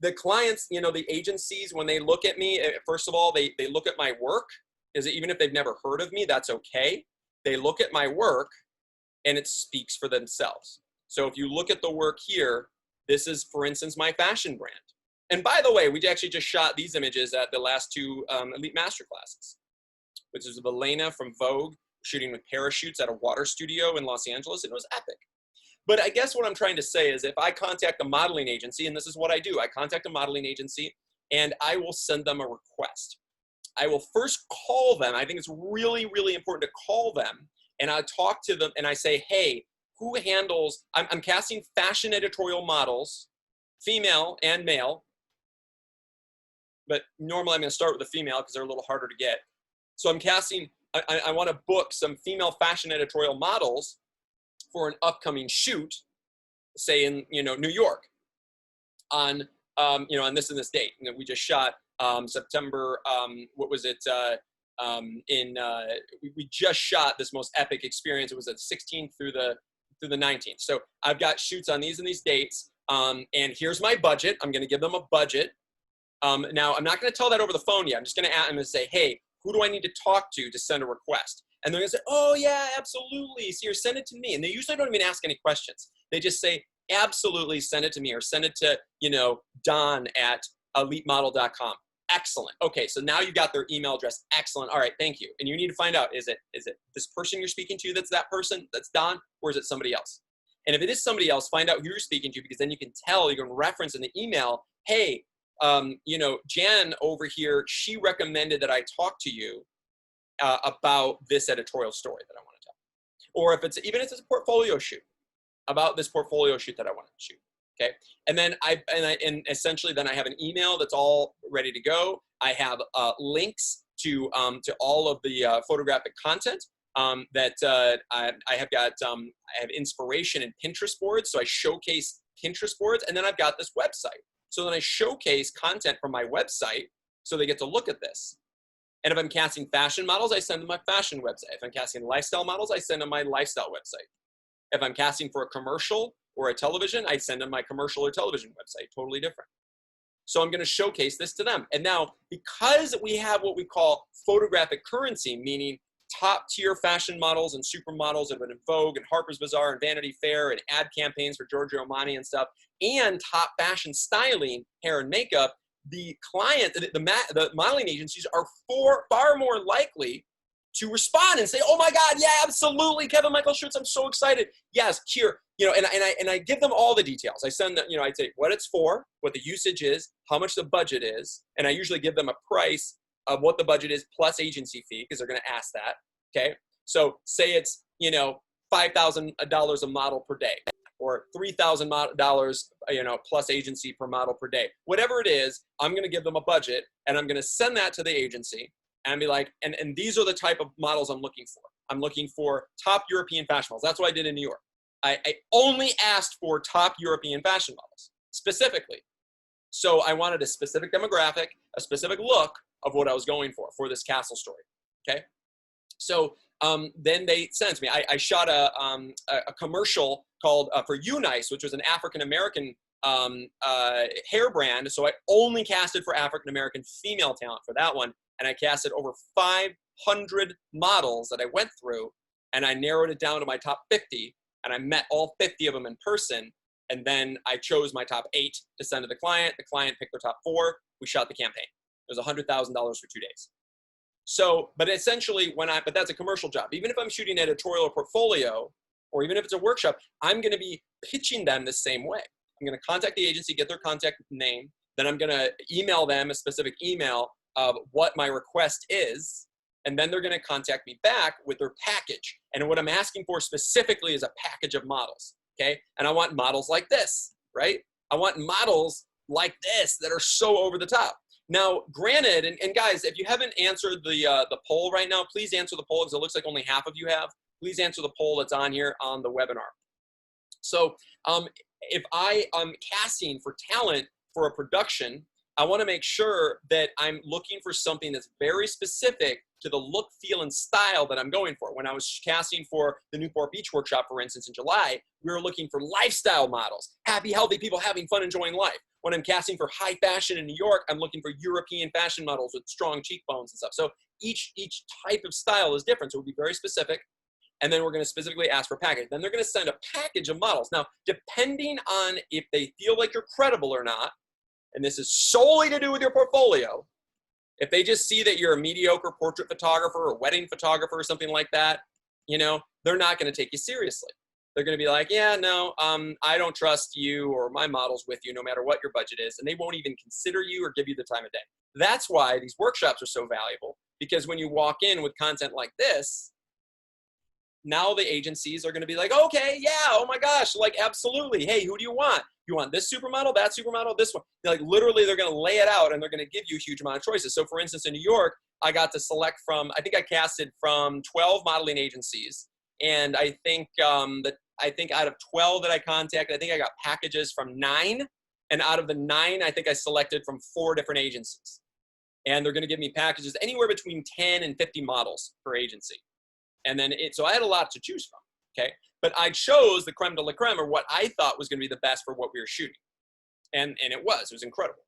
the clients, you know, the agencies, when they look at me, first of all, they look at my work, is even if they've never heard of me, that's okay. They look at my work and it speaks for themselves. So if you look at the work here, this is, for instance, my fashion brand. And by the way, we actually just shot these images at the last two Elite Masterclasses, which is Valena from Vogue, shooting with parachutes at a water studio in Los Angeles. It was epic. But I guess what I'm trying to say is if I contact a modeling agency, and this is what I do, I contact a modeling agency and I will send them a request. I will first call them. I think it's really, really important to call them, and I talk to them and I say, hey, who handles, I'm casting fashion editorial models, female and male, but normally I'm going to start with the female because they're a little harder to get. So I'm casting, I want to book some female fashion editorial models for an upcoming shoot, say in, you know, New York on, you know, on this and this date. You know, we just shot September, what was it, we just shot this most epic experience. It was the 16th through the 19th. So I've got shoots on these and these dates, and here's my budget. I'm going to give them a budget. Now, I'm not going to tell that over the phone yet. I'm just going to ask them and say, hey, who do I need to talk to send a request? And they're going to say, oh, yeah, absolutely. So you're send it to me. And they usually don't even ask any questions. They just say, absolutely, send it to me, or send it to, you know, Don at elitemodel.com. Excellent. Okay, so now you got their email address. Excellent. All right, thank you. And you need to find out, is it this person you're speaking to that's that person, that's Don, or is it somebody else? And if it is somebody else, find out who you're speaking to, because then you can tell, you can reference in the email, hey, you know, Jan over here, she recommended that I talk to you about this editorial story that I want to tell. Or if it's, even if it's a portfolio shoot, about this portfolio shoot that I want to shoot. Okay, and then and essentially then I have an email that's all ready to go. I have links to all of the photographic content that I have got. I have inspiration in Pinterest boards, so I showcase Pinterest boards, and then I've got this website. So then I showcase content from my website, so they get to look at this. And if I'm casting fashion models, I send them my fashion website. If I'm casting lifestyle models, I send them my lifestyle website. If I'm casting for a commercial or a television, I send them my commercial or television website, totally different. So I'm going to showcase this to them. And now, because we have what we call photographic currency, meaning top tier fashion models and supermodels that have been in Vogue and Harper's Bazaar and Vanity Fair and ad campaigns for Giorgio Armani and stuff, and top fashion styling, hair and makeup, the client, the modeling agencies are far more likely to respond and say, oh my God, yeah, absolutely, Kevin Michael Schutz, I'm so excited. Yes, here, you know, and I give them all the details. I send them, you know, I say what it's for, what the usage is, how much the budget is, and I usually give them a price of what the budget is plus agency fee, because they're going to ask that, okay? So say it's, you know, $5,000 a model per day, or $3,000, you know, plus agency per model per day. Whatever it is, I'm going to give them a budget, and I'm going to send that to the agency and be like, and these are the type of models I'm looking for. I'm looking for top European fashion models. That's what I did in New York. I only asked for top European fashion models, specifically. So I wanted a specific demographic, a specific look of what I was going for this castle story, okay? So then they sent me, I shot a commercial called for Unice, which was an African-American hair brand. So I only casted for African-American female talent for that one. And I casted over 500 models that I went through, and I narrowed it down to my top 50, and I met all 50 of them in person. And then I chose my top 8 to send to the client. The client picked their top 4. We shot the campaign. It was $100,000 for 2 days. So, but essentially but that's a commercial job. Even if I'm shooting editorial or portfolio, or even if it's a workshop, I'm going to be pitching them the same way. I'm going to contact the agency, get their contact name. Then I'm going to email them a specific email of what my request is. And then they're going to contact me back with their package. And what I'm asking for specifically is a package of models, okay? And I want models like this, right? I want models like this that are so over the top. Now, granted, and guys, if you haven't answered the poll right now, please answer the poll because it looks like only half of you have. Please answer the poll that's on here on the webinar. So if I am casting for talent for a production, I want to make sure that I'm looking for something that's very specific to the look, feel, and style that I'm going for. When I was casting for the Newport Beach workshop, for instance, in July, we were looking for lifestyle models, happy, healthy people having fun, enjoying life. When I'm casting for high fashion in New York, I'm looking for European fashion models with strong cheekbones and stuff. So each type of style is different, so we'll be very specific. And then we're going to specifically ask for package. Then they're going to send a package of models. Now, depending on if they feel like you're credible or not, and this is solely to do with your portfolio, if they just see that you're a mediocre portrait photographer or wedding photographer or something like that, you know, they're not going to take you seriously. They're going to be like, yeah, no, I don't trust you or my models with you no matter what your budget is. And they won't even consider you or give you the time of day. That's why these workshops are so valuable, because when you walk in with content like this, now the agencies are going to be like, okay, yeah, oh my gosh, like absolutely. Hey, who do you want? You want this supermodel, that supermodel, this one? Like literally they're going to lay it out and they're going to give you a huge amount of choices. So for instance, in New York, I got to select from, I think I casted from 12 modeling agencies. And I think out of 12 that I contacted, I think I got packages from 9. And out of the 9, I think I selected from 4 different agencies. And they're going to give me packages anywhere between 10 and 50 models per agency. And then so I had a lot to choose from, okay? But I chose the creme de la creme, or what I thought was gonna be the best for what we were shooting. And it was incredible.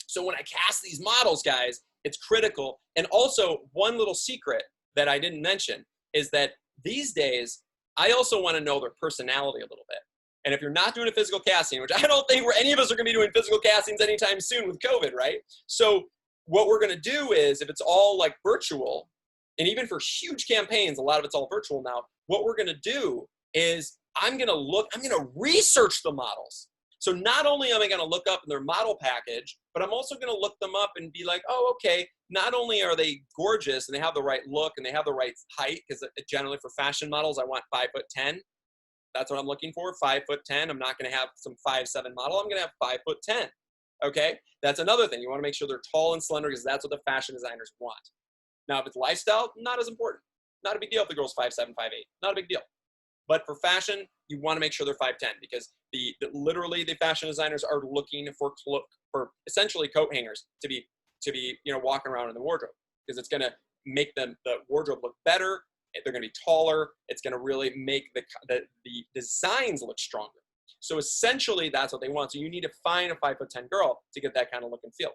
So when I cast these models, guys, it's critical. And also one little secret that I didn't mention is that these days, I also wanna know their personality a little bit. And if you're not doing a physical casting, which I don't think any of us are gonna be doing physical castings anytime soon with COVID, right? So what we're gonna do is, if it's all like virtual, and even for huge campaigns, a lot of it's all virtual now, what we're gonna do is I'm gonna research the models. So not only am I gonna look up in their model package, but I'm also gonna look them up and be like, oh, okay, not only are they gorgeous and they have the right look and they have the right height, because generally for fashion models, I want 5'10". That's what I'm looking for, 5'10". I'm not gonna have some 5'7" model, I'm gonna have 5'10". Okay, that's another thing. You wanna make sure they're tall and slender because that's what the fashion designers want. Now, if it's lifestyle, not as important. Not a big deal if the girl's 5'7", 5'8". Not a big deal. But for fashion, you want to make sure they're 5'10", because literally the fashion designers are looking for essentially coat hangers to be walking around in the wardrobe, because it's going to make the wardrobe look better. They're going to be taller. It's going to really make the designs look stronger. So essentially, that's what they want. So you need to find a 5'10" girl to get that kind of look and feel.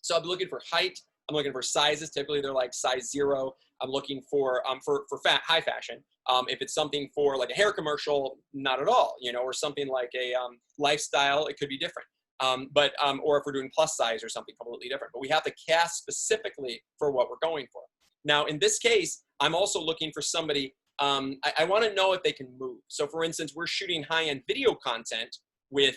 So I'm looking for height. I'm looking for sizes. Typically, they're like size 0. I'm looking for high fashion. If it's something for like a hair commercial, not at all, or something like a lifestyle, it could be different. Or if we're doing plus size or something completely different. But we have to cast specifically for what we're going for. Now, in this case, I'm also looking for somebody, I want to know if they can move. So for instance, we're shooting high-end video content with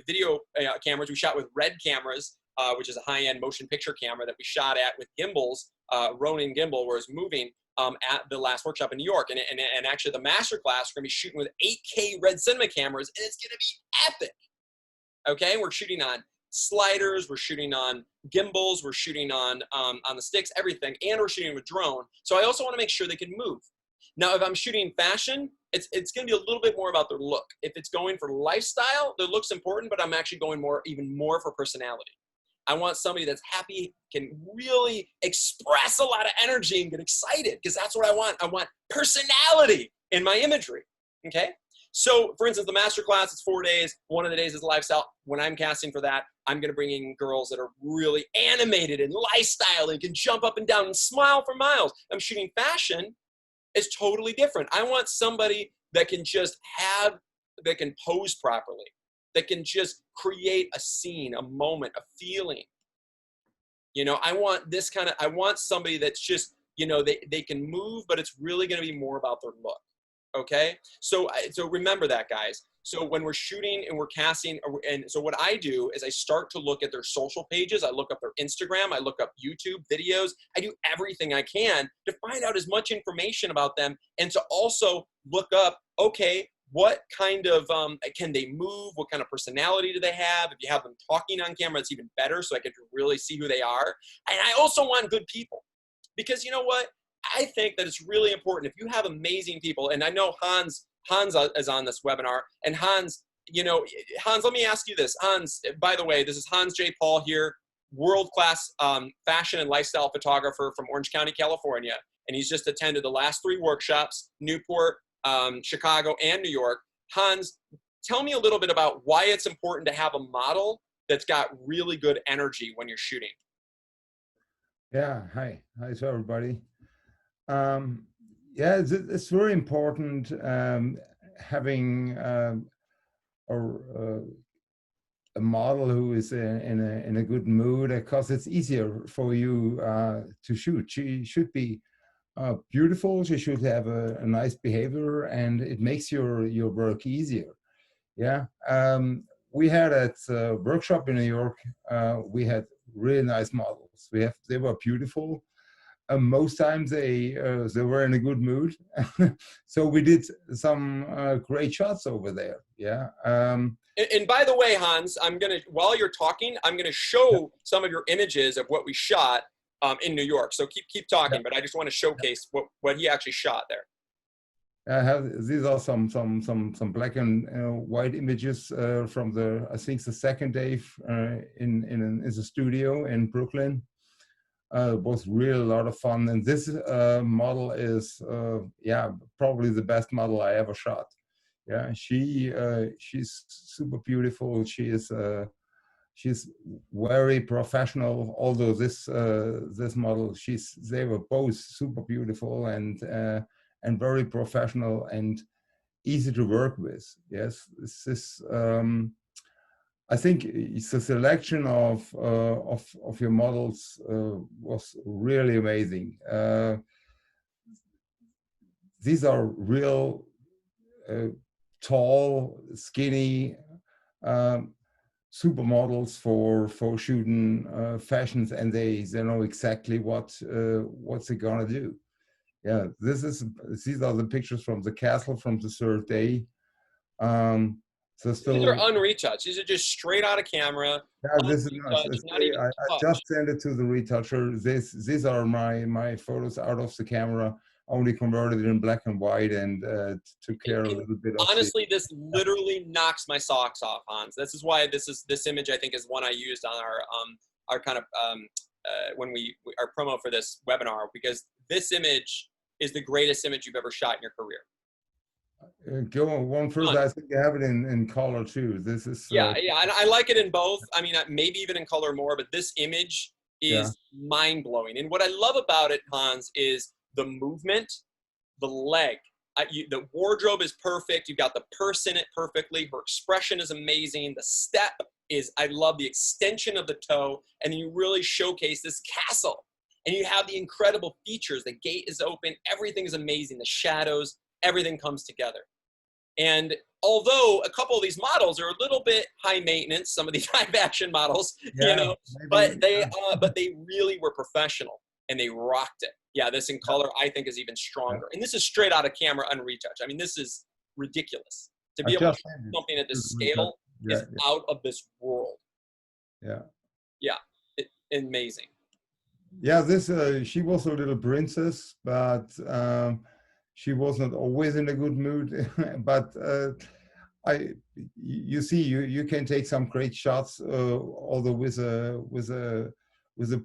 video cameras. We shot with Red cameras, which is a high-end motion picture camera that we shot at with gimbals, Ronin gimbal, where it's moving at the last workshop in New York. And actually the master class, we're gonna be shooting with 8K Red Cinema cameras, and it's gonna be epic. Okay, we're shooting on sliders, we're shooting on gimbals, we're shooting on the sticks, everything, and we're shooting with drone. So I also wanna make sure they can move. Now, if I'm shooting fashion, it's gonna be a little bit more about their look. If it's going for lifestyle, their look's important, but I'm actually going even more for personality. I want somebody that's happy, can really express a lot of energy and get excited, because that's what I want. I want personality in my imagery, okay? So for instance, the masterclass, it's 4 days. One of the days is lifestyle. When I'm casting for that, I'm gonna bring in girls that are really animated and lifestyle and can jump up and down and smile for miles. I'm shooting fashion, it's totally different. I want somebody that can that can pose properly, that can just create a scene, a moment, a feeling. I want somebody that's just, they can move, but it's really gonna be more about their look, Okay, so remember that, guys. So when we're shooting and we're casting, and so what I do is I start to look at their social pages. I look up their Instagram. I look up YouTube videos. I do everything I can to find out as much information about them, and to also look up, okay, what kind of can they move? What kind of personality do they have? If you have them talking on camera, it's even better, so I can really see who they are. And I also want good people, because you know what? I think that it's really important. If you have amazing people, and I know Hans is on this webinar, and Hans, you know, Hans, let me ask you this. Hans, by the way, this is Hans J. Paul here, world-class fashion and lifestyle photographer from Orange County, California, and he's just attended the last 3 workshops, Newport, Chicago, and New York. Hans, tell me a little bit about why it's important to have a model that's got really good energy when you're shooting. Yeah, hi to everybody. Yeah, it's very important having a model who is in a good mood, because it's easier for you to shoot. She should be beautiful. She should have a nice behavior, and it makes your work easier. Yeah. We had at a workshop in New York, we had really nice models. They were beautiful. Most times they were in a good mood. So we did some great shots over there. Yeah. And by the way, Hans, while you're talking, I'm gonna show some of your images of what we shot in New York. So keep talking, but I just want to showcase what he actually shot there. These are some black and white images from I think the second day in the studio in Brooklyn. It was really a lot of fun, and this model is yeah, probably the best model I ever shot. Yeah, she's super beautiful. She's very professional. Although this model, they were both super beautiful and very professional and easy to work with. Yes, this is. I think it's a selection of your models was really amazing. These are real tall, skinny supermodels for shooting fashions, and they know exactly what they're gonna do. Yeah, these are the pictures from the castle from the 3rd day. So These are unretouched. These are just straight out of camera. Yeah, this is nice. Not even I just sent it to the retoucher. These are my photos out of the camera, only converted in black and white, and took care a little bit of. Honestly, this literally knocks my socks off, Hans. This is why this image I think is one I used on our kind of when our promo for this webinar, because this image is the greatest image you've ever shot in your career. Go one further. I think you have it in color too. This is yeah, and I like it in both. I mean, maybe even in color more, but this image is mind-blowing. And what I love about it, Hans, is the movement, the leg. The wardrobe is perfect. You've got the purse in it perfectly. Her expression is amazing. The step is, I love the extension of the toe. And then you really showcase this castle. And you have the incredible features. The gate is open. Everything is amazing. The shadows, everything comes together. And although a couple of these models are a little bit high maintenance, some of these high fashion models, you know, but they really were professional and they rocked it. Yeah, this in color I think is even stronger. And this is straight out of camera, unretouched. I mean, this is ridiculous. To be able to do something at this scale is out of this world. Yeah. Yeah, amazing. Yeah, she was a little princess, but she was not always in a good mood. But you see, you can take some great shots, although with a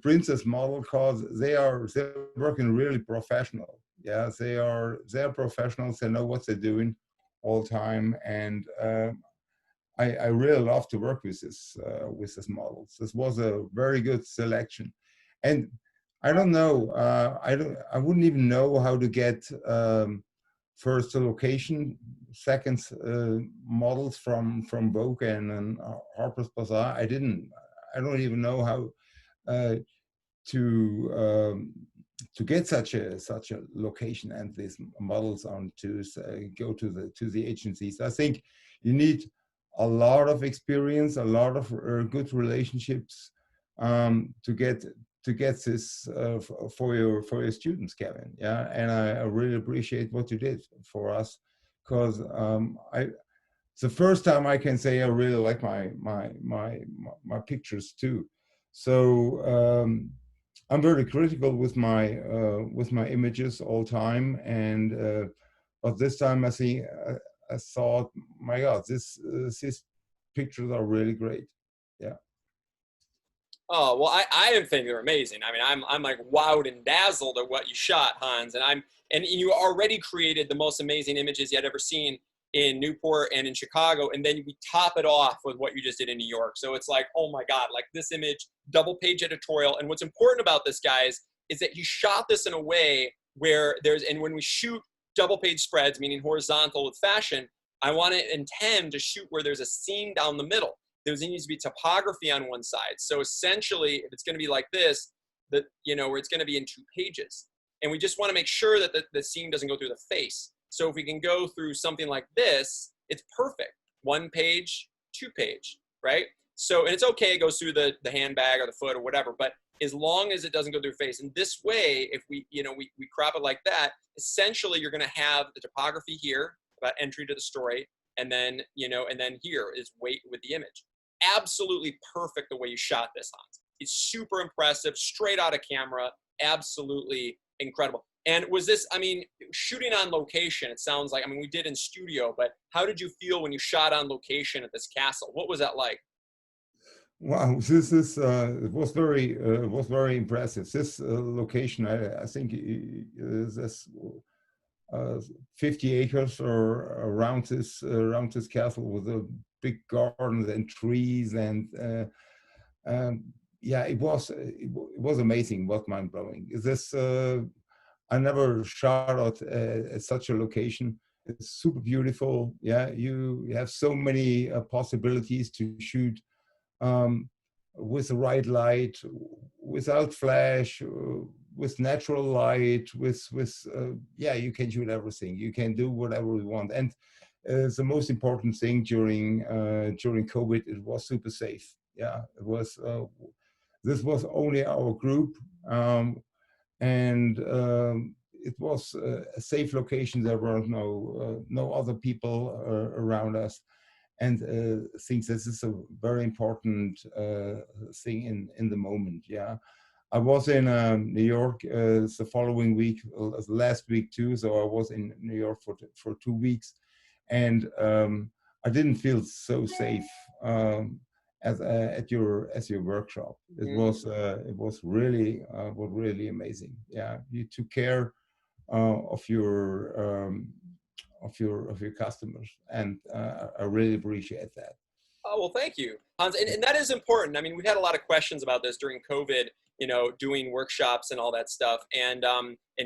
princess model, because they're working really professional. Yeah, they're professionals. They know what they're doing all the time, and I really love to work with this models. This was a very good selection, and I don't know. I wouldn't even know how to get first the location, second models from VOGUE and Harper's Bazaar. I don't even know how to to get such a location and these models on to go to the agencies, I think you need a lot of experience, a lot of good relationships to get this for your students, Kevin. Yeah, and I really appreciate what you did for us, because it's the first time I can say I really like my pictures too. So I'm very critical with my images all time, and but this time I thought, my God, these pictures are really great. Yeah. Oh, well, I think they're amazing. I mean, I'm like wowed and dazzled at what you shot, Hans. And you already created the most amazing images yet ever seen in Newport and in Chicago. And then we top it off with what you just did in New York. So it's like, oh my God, like this image, double page editorial. And what's important about this, guys, is that you shot this in a way where and when we shoot double page spreads, meaning horizontal with fashion, I want to intend to shoot where there's a seam down the middle. There needs to be topography on one side. So essentially, if it's going to be like this, where it's going to be in 2 pages. And we just want to make sure that the seam doesn't go through the face. So if we can go through something like this, it's perfect. 1 page, 2 page, right? So, and it's okay, it goes through the handbag or the foot or whatever, but as long as it doesn't go through face. And this way, if we crop it like that, essentially you're going to have the topography here about entry to the story. And then, and then here is weight with the image. Absolutely perfect the way you shot this, Hans. It's super impressive, straight out of camera, absolutely incredible. And was this, I mean, shooting on location, it sounds like, I mean, we did in studio, but how did you feel when you shot on location at this castle? What was that like? Wow, this is it was very impressive. This location, I think, this 50 acres or around this castle with a big gardens and trees, and yeah, it was amazing. Was mind blowing. This I never shot at such a location. It's super beautiful. Yeah, you have so many possibilities to shoot with the right light, without flash, with natural light, yeah, you can shoot everything. You can do whatever you want. And the most important thing during COVID, it was super safe. Yeah, it was. This was only our group, and it was a safe location. There were no other people around us. And I think this is a very important thing in the moment. Yeah, I was in New York the following week, last week too. So I was in New York for 2 weeks, and I didn't feel so safe at your workshop. It was really amazing. Yeah, you took care of your customers, and I really appreciate that. Oh, well, thank you, Hans. And that is important. I mean, we've had a lot of questions about this during COVID, doing workshops and all that stuff, and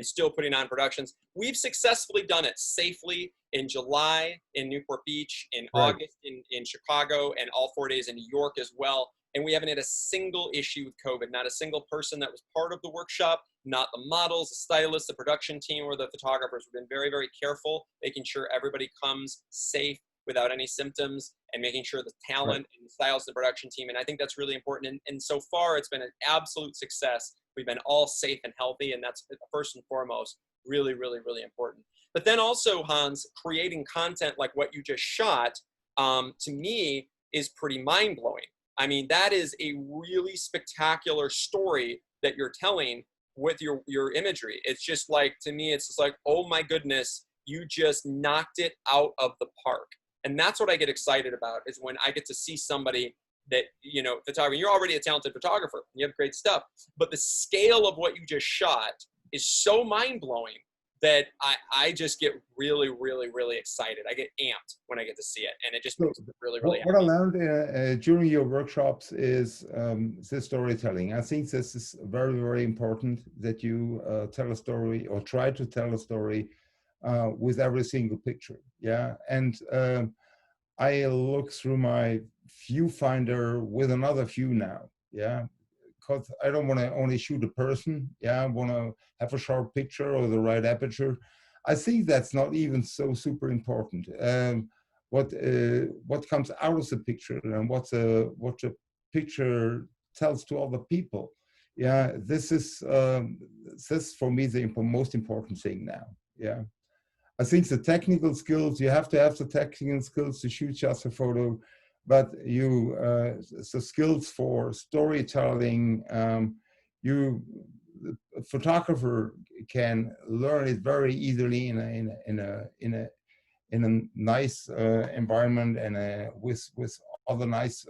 still putting on productions. We've successfully done it safely in July in Newport Beach, in Right. August in Chicago, and all 4 days in New York as well. And we haven't had a single issue with COVID, not a single person that was part of the workshop, not the models, the stylists, the production team, or the photographers. We've been very, very careful, making sure everybody comes safe without any symptoms, and making sure the talent Right. and the stylists and the production team. And I think that's really important. And so far, it's been an absolute success. We've been all safe and healthy, and that's first and foremost really, really, really important. But then also, Hans, creating content like what you just shot, to me, is pretty mind-blowing. I mean, that is a really spectacular story that you're telling with your imagery. It's just like, to me, it's just like, oh my goodness, you just knocked it out of the park. And that's what I get excited about, is when I get to see somebody that, photography, you're already a talented photographer, you have great stuff, but the scale of what you just shot is so mind-blowing that I just get really, really, really excited. I get amped when I get to see it, and it just makes me really, really happy. What I learned during your workshops is the storytelling. I think this is very, very important, that you tell a story, or try to tell a story with every single picture. Yeah, and I look through my viewfinder with another view now. Yeah, because I don't want to only shoot a person. Yeah, I want to have a sharp picture or the right aperture. I think that's not even so super important. What comes out of the picture and what the picture tells to other people. Yeah, this is this for me the most important thing now. Yeah. I think the technical skills, you have to have the technical skills to shoot just a photo, but the skills for storytelling, the photographer can learn it very easily in a nice environment and with other nice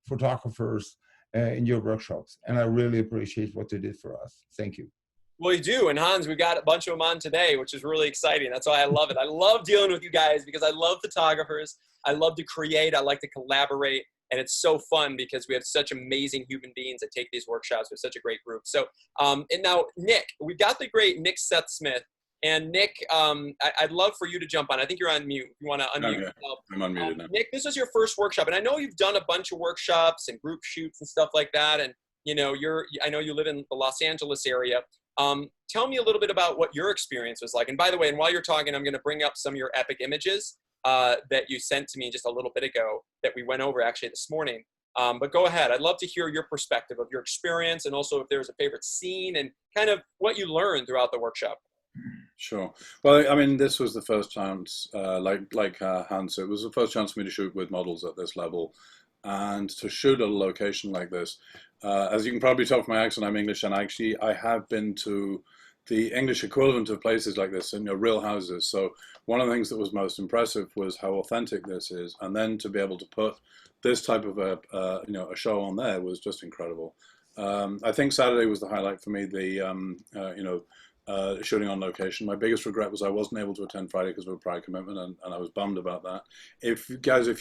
photographers in your workshops. And I really appreciate what you did for us. Thank you. Well, you do. And Hans, we've got a bunch of them on today, which is really exciting. That's why I love it. I love dealing with you guys because I love photographers. I love to create. I like to collaborate. And it's so fun because we have such amazing human beings that take these workshops. We're such a great group. So, and now, Nick, we've got the great Nick Seth Smith. And Nick, I'd love for you to jump on. I think you're on mute. If you want to unmute yourself. I'm unmuted now. Nick, this is your first workshop. And I know you've done a bunch of workshops and group shoots and stuff like that. And, you know, I know you live in the Los Angeles area. Tell me a little bit about what your experience was like. And by the way, and while you're talking, I'm going to bring up some of your epic images that you sent to me just a little bit ago that we went over actually this morning. But go ahead. I'd love to hear your perspective of your experience and also if there's a favorite scene and kind of what you learned throughout the workshop. Sure. Well, I mean, this was the first chance, like Hans, it was the first chance for me to shoot with models at this level. And to shoot at a location like this, as you can probably tell from my accent, I'm English, and actually I have been to the English equivalent of places like this, in real houses. So one of the things that was most impressive was how authentic this is, and then to be able to put this type of a show on there was just incredible. I think Saturday was the highlight for me. Shooting on location. My biggest regret was I wasn't able to attend Friday because of a prior commitment, and I was bummed about that. If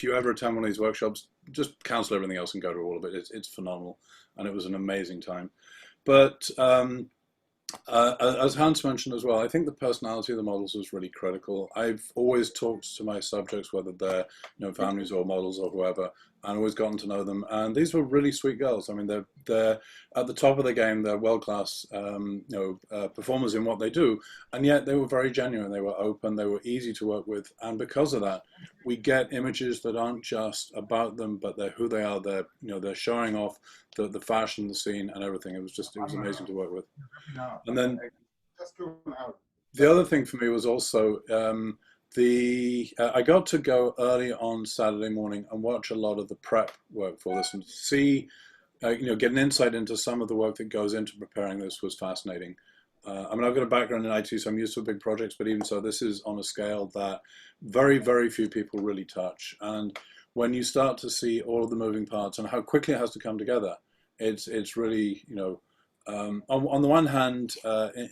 you ever attend one of these workshops, just cancel everything else and go to all of it. It's phenomenal, and it was an amazing time. But as Hans mentioned as well, I think the personality of the models was really critical. I've always talked to my subjects, whether they're families or models or whoever, and always gotten to know them. And these were really sweet girls. I mean, they're at the top of the game. They're world-class, performers in what they do, and yet they were very genuine. They were open. They were easy to work with, and because of that, we get images that aren't just about them, but they're who they are. They're showing off the fashion, the scene, and everything. It was amazing to work with. And then the other thing for me was also I got to go early on Saturday morning and watch a lot of the prep work for this and see, get an insight into some of the work that goes into preparing this was fascinating. I mean, I've got a background in IT, so I'm used to big projects, but even so, this is on a scale that very, very few people really touch. And when you start to see all of the moving parts and how quickly it has to come together, it's really, on the one hand,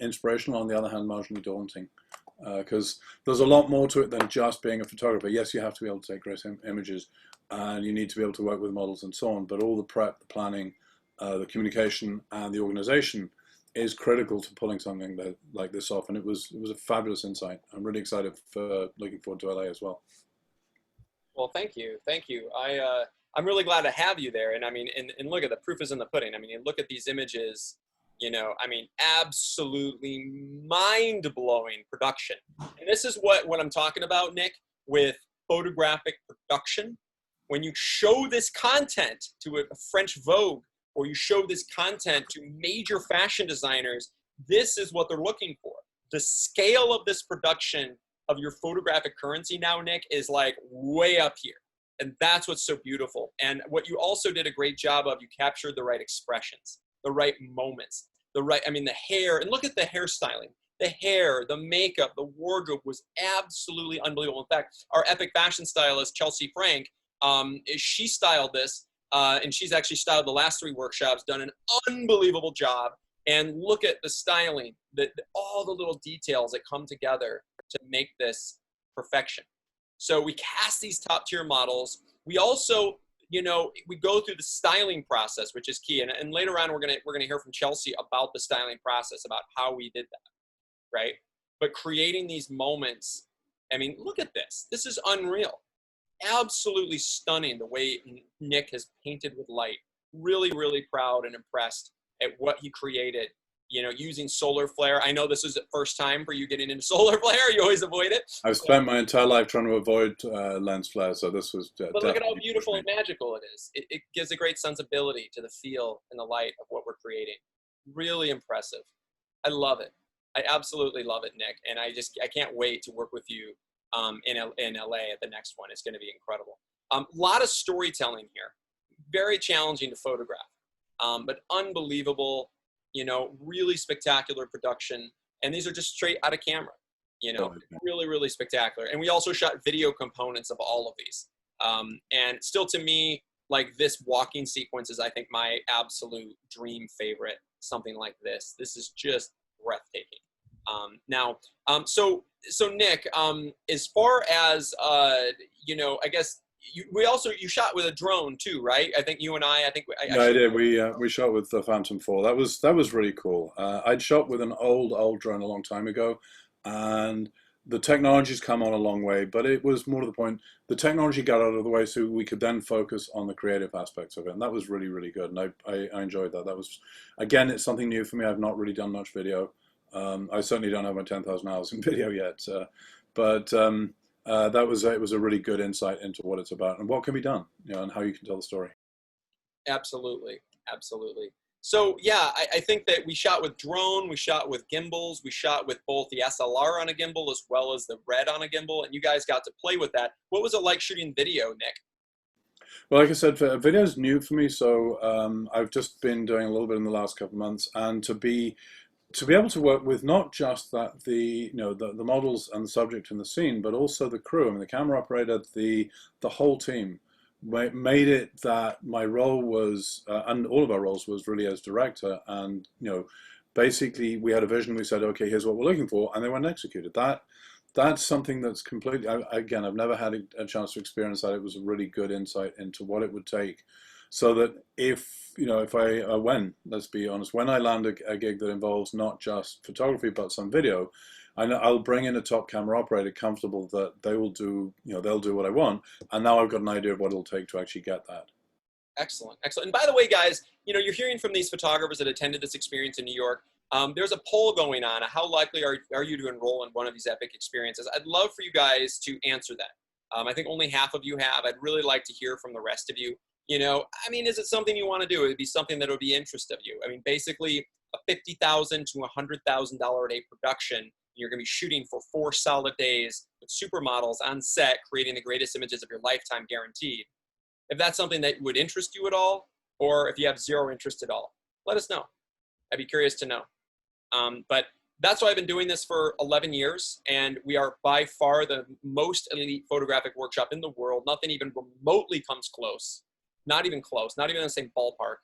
inspirational, on the other hand, marginally daunting. Because there's a lot more to it than just being a photographer. Yes, you have to be able to take great images, and you need to be able to work with models and so on, but all the prep, the planning, the communication, and the organization is critical to pulling something like this off, and it was a fabulous insight. I'm really excited looking forward to LA as well. Well, thank you. I'm really glad to have you there. And I mean, and look at the proof is in the pudding. I mean, you look at these images, absolutely mind-blowing production. And this is what I'm talking about, Nick, with photographic production. When you show this content to a French Vogue, or you show this content to major fashion designers, this is what they're looking for. The scale of this production of your photographic currency now, Nick, is like way up here. And that's what's so beautiful. And what you also did a great job of, you captured the right expressions, the right moments, the hair, and look at the hairstyling. The hair, the makeup, the wardrobe was absolutely unbelievable. In fact, our epic fashion stylist, Chelsea Frank, she styled this, and she's actually styled the last 3 workshops, done an unbelievable job. And look at the styling, all the little details that come together to make this perfection. So we cast these top tier models. We also, we go through the styling process, which is key. And later on, we're gonna hear from Chelsea about the styling process, about how we did that, right? But creating these moments, I mean, look at this. This is unreal. Absolutely stunning the way Nick has painted with light. really, really proud and impressed at what he created, you know, using solar flare. I know this is the first time for you getting into solar flare. You always avoid it. I've spent my entire life trying to avoid lens flare, so this was but look at how beautiful and magical it is. It gives a great sensibility to the feel and the light of what we're creating. Really impressive. I love it. I absolutely love it, Nick. And I can't wait to work with you in LA at the next one. It's going to be incredible. A lot of storytelling here. Very challenging to photograph, but unbelievable, you know, really spectacular production. And these are just straight out of camera, you know, really, really spectacular. And we also shot video components of all of these. And still, to me, like, this walking sequence is, I think, my absolute dream favorite. Something like this. This is just breathtaking. So Nick, as far as, you know, I guess you shot with a drone too, right? I think you and I did. We shot with the Phantom 4. That was really cool. I'd shot with an old drone a long time ago, and the technology's come on a long way, but it was more to the point, the technology got out of the way so we could then focus on the creative aspects of it. And that was really, really good. And I enjoyed that. That was, again, it's something new for me. I've not really done much video. I certainly don't have my 10,000 hours in video yet. But it was a really good insight into what it's about and what can be done, you know, and how you can tell the story. Absolutely. Absolutely. So yeah, I think that we shot with drone, we shot with gimbals, we shot with both the SLR on a gimbal as well as the RED on a gimbal, and you guys got to play with that. What was it like shooting video, Nick? Well, like I said, video is new for me, so I've just been doing a little bit in the last couple of months, and to be able to work with not just the models and the subject in the scene, but also the crew. I mean, the camera operator, the whole team. Made it that my role was, and all of our roles was really as director, and you know, basically we had a vision. We said, okay, here's what we're looking for, and they went and executed that. That's something that's completely. Again, I've never had a chance to experience that. It was a really good insight into what it would take, so that let's be honest, when I land a gig that involves not just photography but some video, I'll bring in a top camera operator comfortable that they will do, you know, they'll do what I want. And now I've got an idea of what it'll take to actually get that. Excellent. Excellent. And by the way, guys, you know, you're hearing from these photographers that attended this experience in New York. There's a poll going on. How likely are you to enroll in one of these epic experiences? I'd love for you guys to answer that. I think only half of you have. I'd really like to hear from the rest of you. You know, I mean, is it something you want to do? It'd be something that would be interest of you. I mean, basically a $50,000 to $100,000 a day production. You're going to be shooting for 4 solid days with supermodels on set, creating the greatest images of your lifetime, guaranteed. If that's something that would interest you at all, or if you have zero interest at all, let us know. I'd be curious to know. But that's why I've been doing this for 11 years, and we are by far the most elite photographic workshop in the world. Nothing even remotely comes close. Not even close, not even in the same ballpark.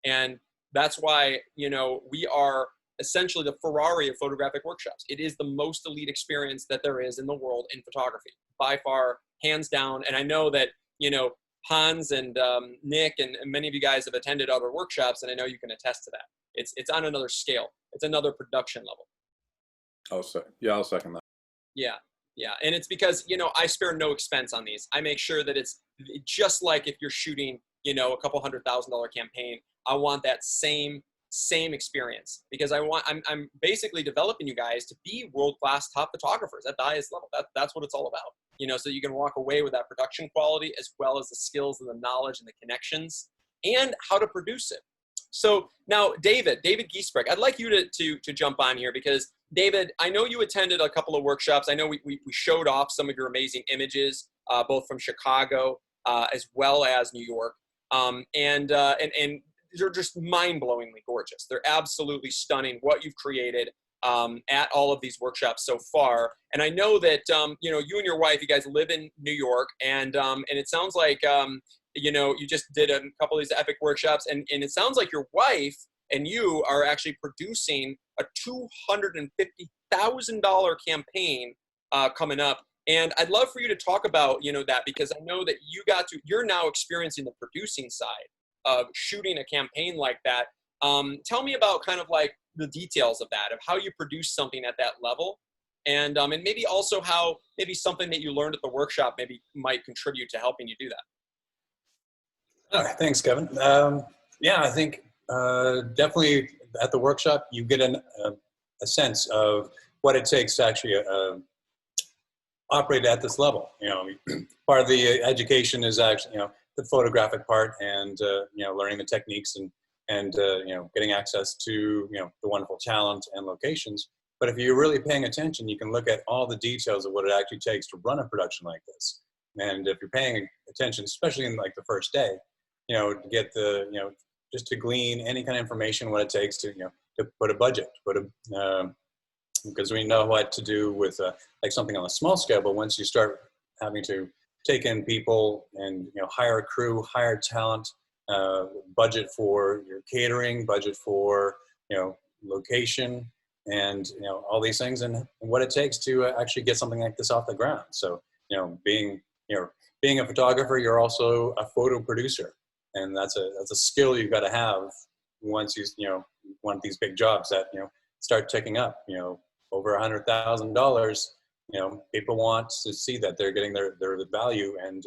And that's why, you know, we are essentially the Ferrari of photographic workshops. It is the most elite experience that there is in the world in photography, by far, hands down. And I know that, you know, Hans and Nick and many of you guys have attended other workshops, and I know you can attest to that. It's on another scale. It's another production level. I'll second that. Yeah. Yeah. And it's because, you know, I spare no expense on these. I make sure that it's just like if you're shooting, you know, a couple $100,000 campaign. I want that same experience, because I'm basically developing you guys to be world-class top photographers at the highest level. That's what it's all about, you know, so you can walk away with that production quality as well as the skills and the knowledge and the connections and how to produce it. So now, David Giesbrecht, I'd like you to jump on here, because David, I know you attended a couple of workshops. I know we showed off some of your amazing images, both from Chicago as well as New York. And they're just mind-blowingly gorgeous. They're absolutely stunning what you've created at all of these workshops so far. And I know that you know, you and your wife, you guys live in New York, and it sounds like you know, you just did a couple of these epic workshops, and it sounds like your wife and you are actually producing a $250,000 campaign coming up. And I'd love for you to talk about, you know, that, because I know that you're now experiencing the producing side of shooting a campaign like that. Tell me about kind of like the details of that, of how you produce something at that level, and maybe also how maybe something that you learned at the workshop maybe might contribute to helping you do that. All right, thanks, Kevin. Yeah, I think definitely at the workshop you get a sense of what it takes to actually operate at this level. You know, part of the education is actually, you know, the photographic part and, you know, learning the techniques and you know, getting access to, you know, the wonderful talent and locations. But if you're really paying attention, you can look at all the details of what it actually takes to run a production like this. And if you're paying attention, especially in like the first day, you know, to get the, you know, just to glean any kind of information, what it takes to, you know, to put a budget, put a, because we know what to do with like something on a small scale, but once you start having to take in people and, you know, hire a crew, hire talent, budget for your catering, budget for, you know, location, and, you know, all these things, and what it takes to actually get something like this off the ground. So, you know, being a photographer, you're also a photo producer, and that's a skill you've got to have once you know, want these big jobs that, you know, start ticking up, you know, over $100,000. You know, people want to see that they're getting their value, and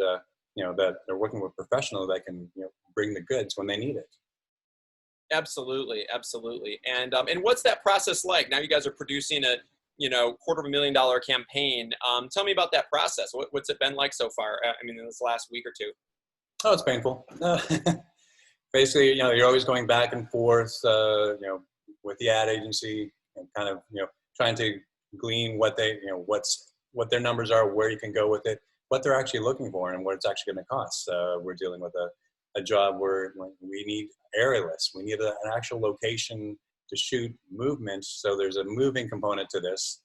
you know, that they're working with professionals that can, you know, bring the goods when they need it. Absolutely, absolutely. And what's that process like? Now you guys are producing a, you know, $250,000 campaign. Tell me about that process. What's it been like so far? I mean, in this last week or two. Oh, it's painful. Basically, you know, you're always going back and forth, you know, with the ad agency, and kind of, you know, trying to glean what they, you know, what their numbers are, where you can go with it, what they're actually looking for, and what it's actually going to cost. We're dealing with a job where we need aerialists. We need an actual location to shoot movement. So there's a moving component to this,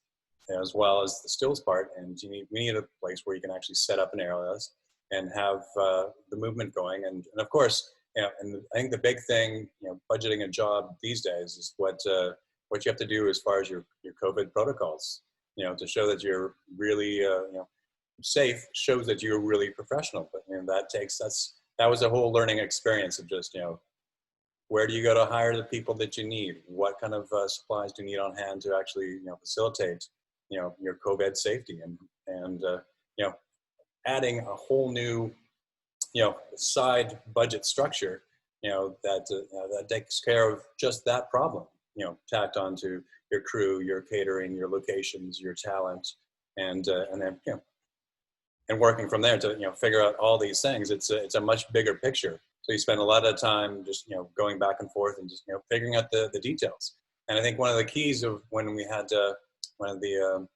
as well as the stills part. And we need a place where you can actually set up an aerialist and have the movement going. And of course, you know, and I think the big thing, you know, budgeting a job these days is what you have to do as far as your COVID protocols, you know, to show that you're really, you know, safe, shows that you're really professional. But, you know, that was a whole learning experience of just, you know, where do you go to hire the people that you need? What kind of supplies do you need on hand to actually, you know, facilitate, you know, your COVID safety, and you know, adding a whole new, you know, side budget structure, you know, that takes care of just that problem, you know, tacked onto your crew, your catering, your locations, your talent, and then, you know, and working from there to, you know, figure out all these things. It's a much bigger picture. So you spend a lot of time just, you know, going back and forth and just, you know, figuring out the details. And I think one of the keys of when we had one of the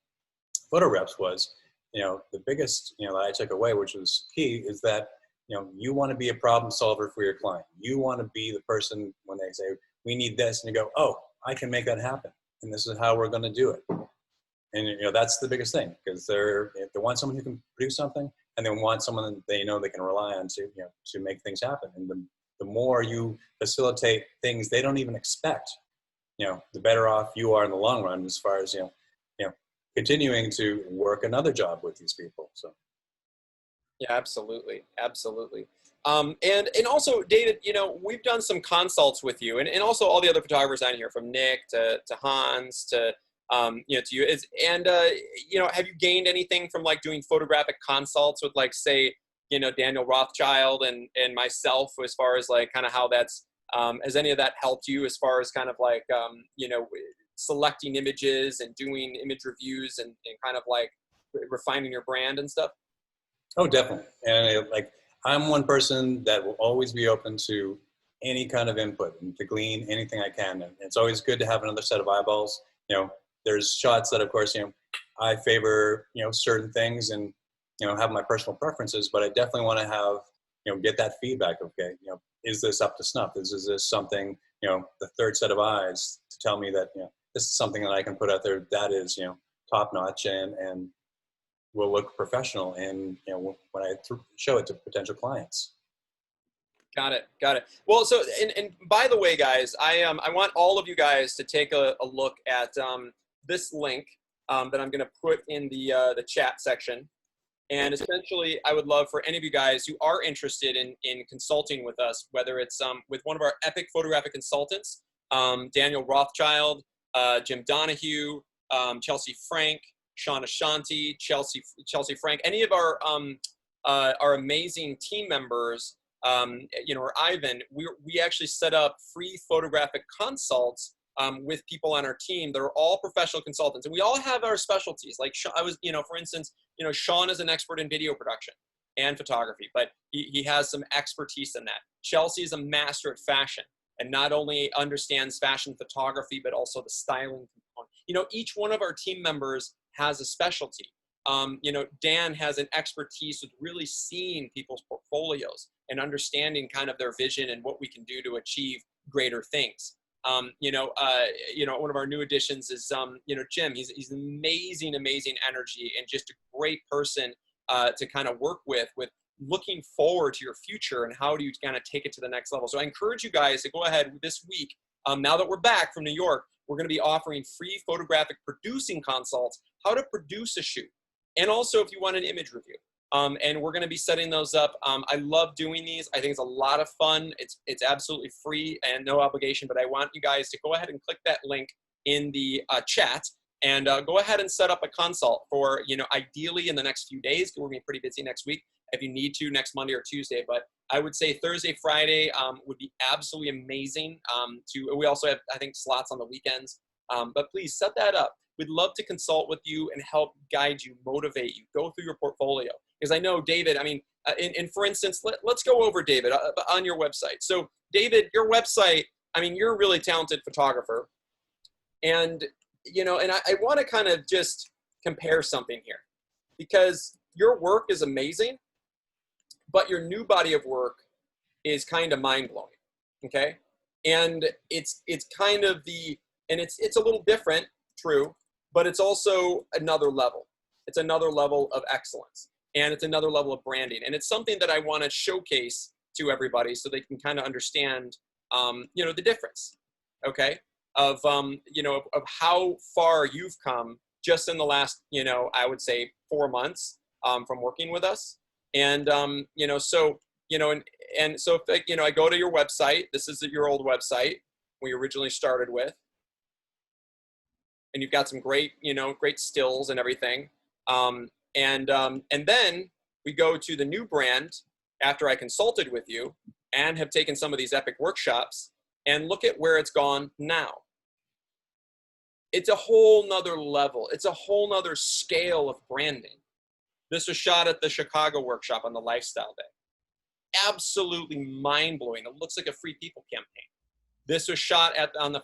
photo reps was, you know, the biggest, you know, that I took away, which was key, is that, you know, you want to be a problem solver for your client. You want to be the person when they say, we need this, and you go, oh, I can make that happen, and this is how we're going to do it. And, you know, that's the biggest thing, because they want someone who can produce something, and they want someone that they know they can rely on to, you know, to make things happen. And the more you facilitate things they don't even expect, you know, the better off you are in the long run, as far as, you know, continuing to work another job with these people. So. Yeah, absolutely. Absolutely. And also, David, you know, we've done some consults with you, and also all the other photographers on here, from Nick to Hans to, you know, to you. You know, have you gained anything from like doing photographic consults with, like, say, you know, Daniel Rothschild and myself, as far as like kind of how that's, has any of that helped you as far as kind of like, you know, selecting images and doing image reviews and kind of like refining your brand and stuff? Oh, definitely. And like, I'm one person that will always be open to any kind of input and to glean anything I can. And it's always good to have another set of eyeballs. You know, there's shots that, of course, you know, I favor, you know, certain things and, you know, have my personal preferences, but I definitely want to have, you know, get that feedback. Okay, you know, is this up to snuff? Is this something, you know, the third set of eyes to tell me that, you know, this is something that I can put out there that is, you know, top notch and will look professional, and, you know, when I show it to potential clients. Got it. Got it. Well, so, and by the way, guys, I want all of you guys to take a look at this link that I'm going to put in the chat section. And essentially, I would love for any of you guys who are interested in consulting with us, whether it's with one of our epic photographic consultants, Daniel Rothschild, Jim Donahue, Chelsea Frank, Sean Ashanti, Chelsea Frank, any of our amazing team members you know, or Ivan, we actually set up free photographic consults with people on our team that are all professional consultants, and we all have our specialties. Like you know, for instance, you know, Sean is an expert in video production and photography, but he has some expertise in that. Chelsea is a master at fashion and not only understands fashion photography, but also the styling component. You know, each one of our team members has a specialty. You know, Dan has an expertise with really seeing people's portfolios and understanding kind of their vision and what we can do to achieve greater things. You know, one of our new additions is, you know, Jim. He's an amazing energy and just a great person to kind of work with looking forward to your future and how do you kind of take it to the next level. So I encourage you guys to go ahead this week. Now that we're back from New York, we're going to be offering free photographic producing consults, how to produce a shoot, and also if you want an image review. And we're going to be setting those up. I love doing these. I think it's a lot of fun. It's absolutely free and no obligation, but I want you guys to go ahead and click that link in the chat and go ahead and set up a consult for, you know, ideally in the next few days. We're going to be pretty busy next week if you need to, next Monday or Tuesday. But I would say Thursday, Friday would be absolutely amazing. We also have, I think, slots on the weekends. But please set that up. We'd love to consult with you and help guide you, motivate you, go through your portfolio. Because I know, David, I mean, and for instance, let's go over, David, on your website. So, David, your website, I mean, you're a really talented photographer. And, you know, and I want to kind of just compare something here. Because your work is amazing, but your new body of work is kind of mind-blowing, okay? And it's kind of it's a little different, true, but it's also another level. It's another level of excellence. And it's another level of branding. And it's something that I want to showcase to everybody so they can kind of understand, you know, the difference, okay, of, you know, of how far you've come just in the last, you know, I would say 4 months from working with us. And, you know, so, you know, and so, if, you know, I go to your website, this is your old website we originally started with. And you've got some great, you know, great stills and everything. And then we go to the new brand after I consulted with you and have taken some of these epic workshops and look at where it's gone now. It's a whole nother level. It's a whole nother scale of branding. This was shot at the Chicago workshop on the Lifestyle Day. Absolutely mind-blowing. It looks like a Free People campaign. This was shot on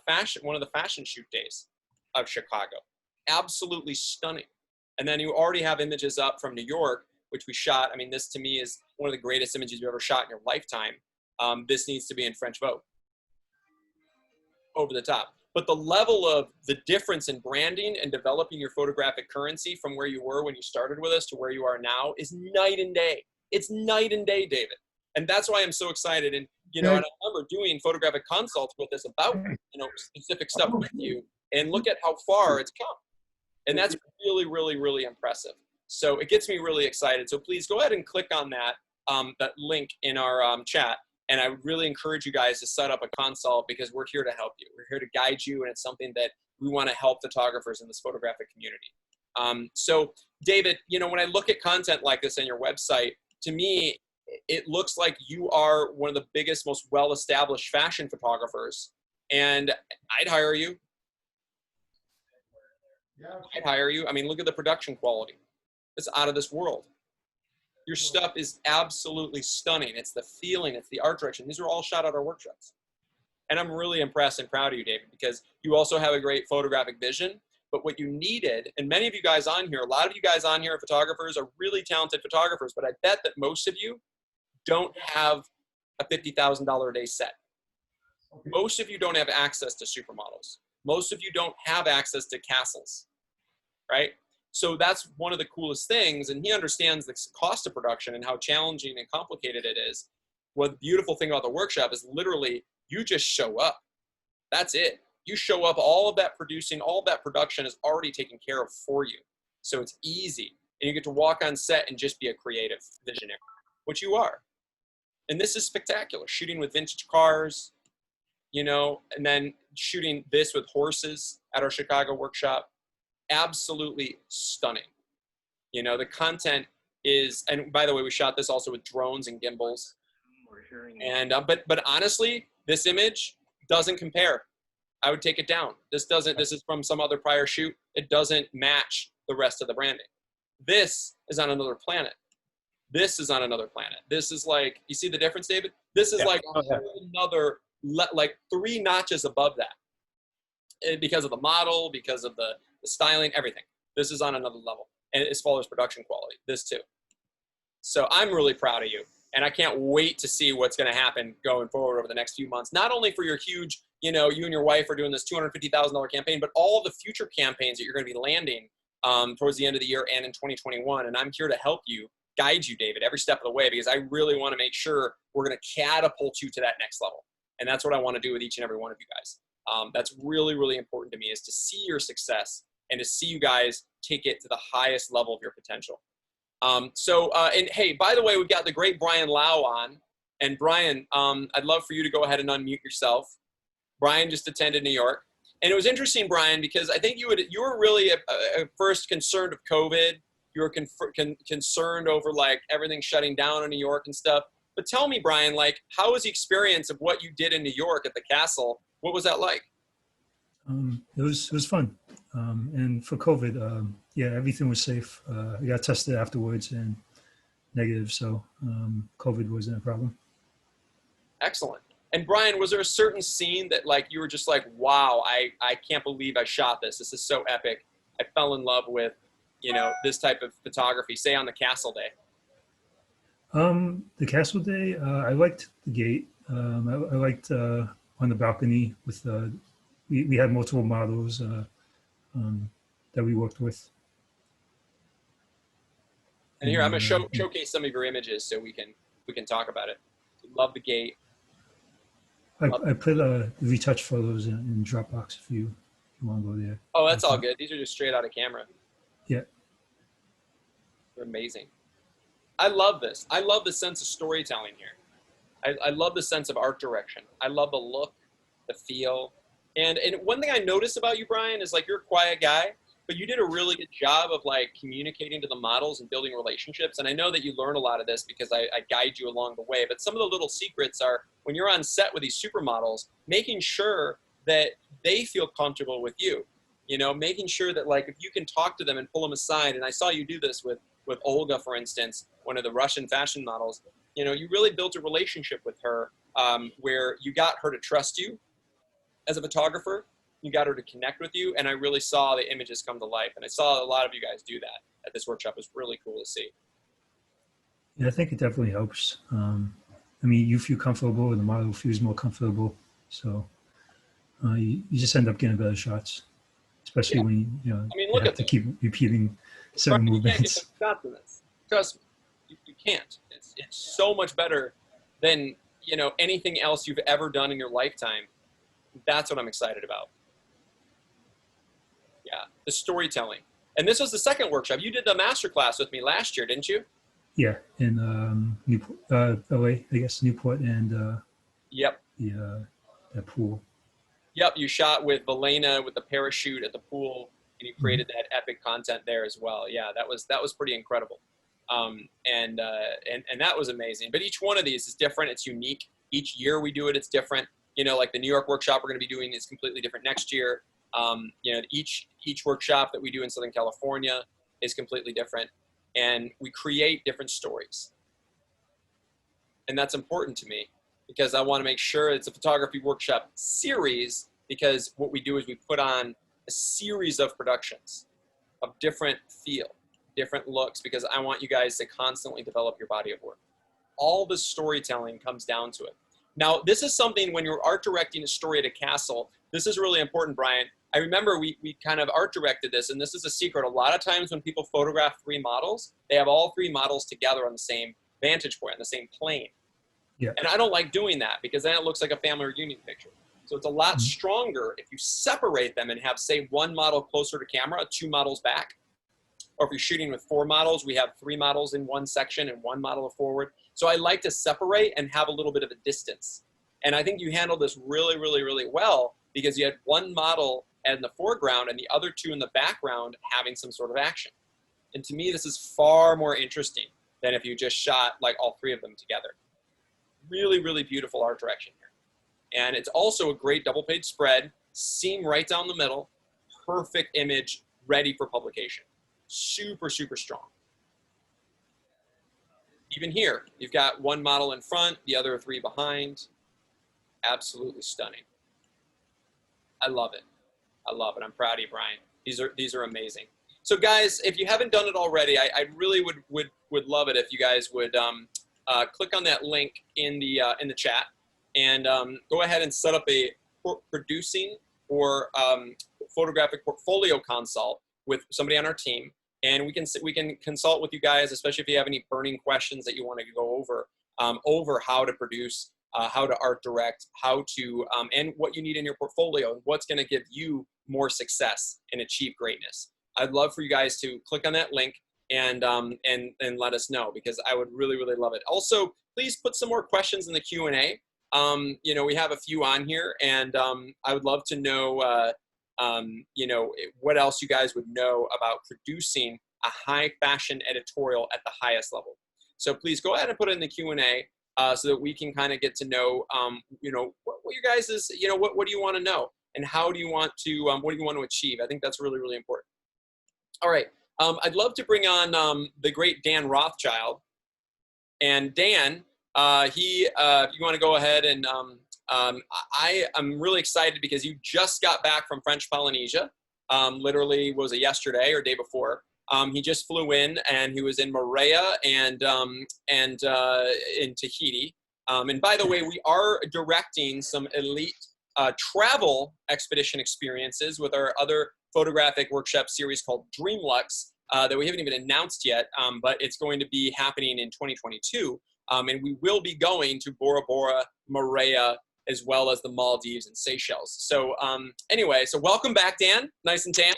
one of the fashion shoot days of Chicago. Absolutely stunning. And then you already have images up from New York, which we shot. I mean, this to me is one of the greatest images you've ever shot in your lifetime. This needs to be in French Vogue. Over the top. But the level of the difference in branding and developing your photographic currency from where you were when you started with us to where you are now is night and day. It's night and day, David. And that's why I'm so excited. And, you know, and I remember doing photographic consults with us about, you know, specific stuff with you, and look at how far it's come. And that's really, really, really impressive. So it gets me really excited. So please go ahead and click on that link in our chat. And I would really encourage you guys to set up a consult because we're here to help you. We're here to guide you, and it's something that we want to help photographers in this photographic community. So David, you know, when I look at content like this on your website, to me, it looks like you are one of the biggest, most well-established fashion photographers, and I'd hire you. I'd hire you. I mean, look at the production quality. It's out of this world. Your stuff is absolutely stunning. It's the feeling, it's the art direction. These are all shot at our workshops. And I'm really impressed and proud of you, David, because you also have a great photographic vision. But what you needed, and many of you guys on here, a lot of you guys on here are photographers, are really talented photographers, but I bet that most of you don't have a $50,000 a day set. Most of you don't have access to supermodels. Most of you don't have access to castles, right? So that's one of the coolest things, and he understands the cost of production and how challenging and complicated it is. Well, the beautiful thing about the workshop is literally you just show up. That's it. You show up, all of that producing, all of that production is already taken care of for you. So it's easy, and you get to walk on set and just be a creative visionary, which you are. And this is spectacular, shooting with vintage cars, you know, and then shooting this with horses at our Chicago workshop. Absolutely stunning. You know, the content is, and by the way, we shot this also with drones and gimbals. And but honestly, this image doesn't compare. I would take it down. This doesn't. This is from some other prior shoot. It doesn't match the rest of the branding. This is on another planet. This is on another planet. This is like, you see the difference, David? This is like another, like 3 notches above that, because of the model, because of the styling, everything. This is on another level, and as far as production quality, this too. So I'm really proud of you, and I can't wait to see what's going to happen going forward over the next few months. Not only for your huge, you know, you and your wife are doing this $250,000 campaign, but all the future campaigns that you're going to be landing towards the end of the year and in 2021. And I'm here to help you, guide you, David, every step of the way, because I really want to make sure we're going to catapult you to that next level. And that's what I want to do with each and every one of you guys. That's really, really important to me, is to see your success and to see you guys take it to the highest level of your potential. And hey, by the way, we've got the great Brian Lau on. And Brian, I'd love for you to go ahead and unmute yourself. Brian just attended New York. And it was interesting, Brian, because I think you were really at first concerned of COVID. You were concerned over like everything shutting down in New York and stuff. But tell me, Brian, like, how was the experience of what you did in New York at the castle? What was that like? It was fun. And for COVID, yeah, everything was safe. I got tested afterwards and negative, so COVID wasn't a problem. Excellent. And Brian, was there a certain scene that like you were just like, wow, I can't believe I shot this. This is so epic. I fell in love with, you know, this type of photography, say on the castle day? The castle day, I liked the gate. I liked on the balcony with we had multiple models that we worked with. And here, I'm going to showcase some of your images so we can talk about it. Love the gate. I put retouch photos in Dropbox if you want to go there. Oh, that's all good. These are just straight out of camera. Yeah. They're amazing. I love this. I love the sense of storytelling here. I love the sense of art direction. I love the look, the feel. And one thing I noticed about you, Brian, is like you're a quiet guy, but you did a really good job of like communicating to the models and building relationships. And I know that you learn a lot of this because I guide you along the way. But some of the little secrets are when you're on set with these supermodels, making sure that they feel comfortable with you. You know, making sure that like if you can talk to them and pull them aside. And I saw you do this with Olga, for instance, one of the Russian fashion models. You know, you really built a relationship with her where you got her to trust you as a photographer. You got her to connect with you, and I really saw the images come to life. And I saw a lot of you guys do that at this workshop. It was really cool to see. Yeah, I think it definitely helps. I mean, you feel comfortable, and the model feels more comfortable. So you just end up getting better shots, especially when you know, I mean, look, you have to keep repeating certain movements. You can't get some shots in this. Trust me, you can't. It's so much better than, you know, anything else you've ever done in your lifetime. That's what I'm excited about. Yeah, the storytelling. And this was the second workshop. You did the masterclass with me last year, didn't you? Yeah, in Newport, LA, I guess, Newport, and yep, that pool. Yep, you shot with Valena with the parachute at the pool, and you created that epic content there as well. Yeah, that was pretty incredible. And that was amazing. But each one of these is different. It's unique. Each year we do it, it's different. You know, like the New York workshop we're going to be doing is completely different next year. You know, each workshop that we do in Southern California is completely different, and we create different stories. And that's important to me because I want to make sure it's a photography workshop series, because what we do is we put on a series of productions of different feel, different looks, because I want you guys to constantly develop your body of work. All the storytelling comes down to it. Now, this is something when you're art directing a story at a castle, this is really important, Brian. I remember we kind of art directed this, and this is a secret. A lot of times when people photograph 3 models, they have all 3 models together on the same vantage point, on the same plane. Yeah. And I don't like doing that because then it looks like a family reunion picture. So it's a lot stronger if you separate them and have, say, 1 model closer to camera, 2 models back. Or if you're shooting with 4 models, we have 3 models in one section and 1 model forward. So I like to separate and have a little bit of a distance. And I think you handled this really, really, really well because you had 1 model in the foreground and the other 2 in the background having some sort of action. And to me, this is far more interesting than if you just shot like all 3 of them together. really, really beautiful art direction here. And it's also a great double page spread, seam right down the middle, perfect image, ready for publication. Super, super strong. Even here, you've got one model in front, the other three behind. Absolutely stunning. I love it. I love it. I'm proud of you, Brian. These are amazing. So guys, if you haven't done it already, I really would love it if you guys would click on that link in the chat and go ahead and set up a producing or photographic portfolio consult with somebody on our team, and we can consult with you guys, especially if you have any burning questions that you want to go over over how to produce, how to art direct, how to and what you need in your portfolio, and what's going to give you more success and achieve greatness. I'd love for you guys to click on that link and let us know, because I would really, really love it. Also, please put some more questions in the Q&A. You know, we have a few on here, and I would love to know, you know, what else you guys would know about producing a high fashion editorial at the highest level. So please go ahead and put it in the Q&A so that we can kind of get to know, you know, what you guys is, you know, what do you want to know, and how do you want to, what do you want to achieve? I think that's really, really important. All right. I'd love to bring on the great Dan Rothschild. And Dan, if you want to go ahead and I am really excited because you just got back from French Polynesia. Literally, was it yesterday or day before? He just flew in, and he was in Moorea and in Tahiti. And by the way, we are directing some elite travel expedition experiences with our other photographic workshop series called Dreamlux that we haven't even announced yet, but it's going to be happening in 2022. And we will be going to Bora Bora, Moorea, as well as the Maldives and Seychelles. So anyway, so welcome back, Dan. Nice and tan.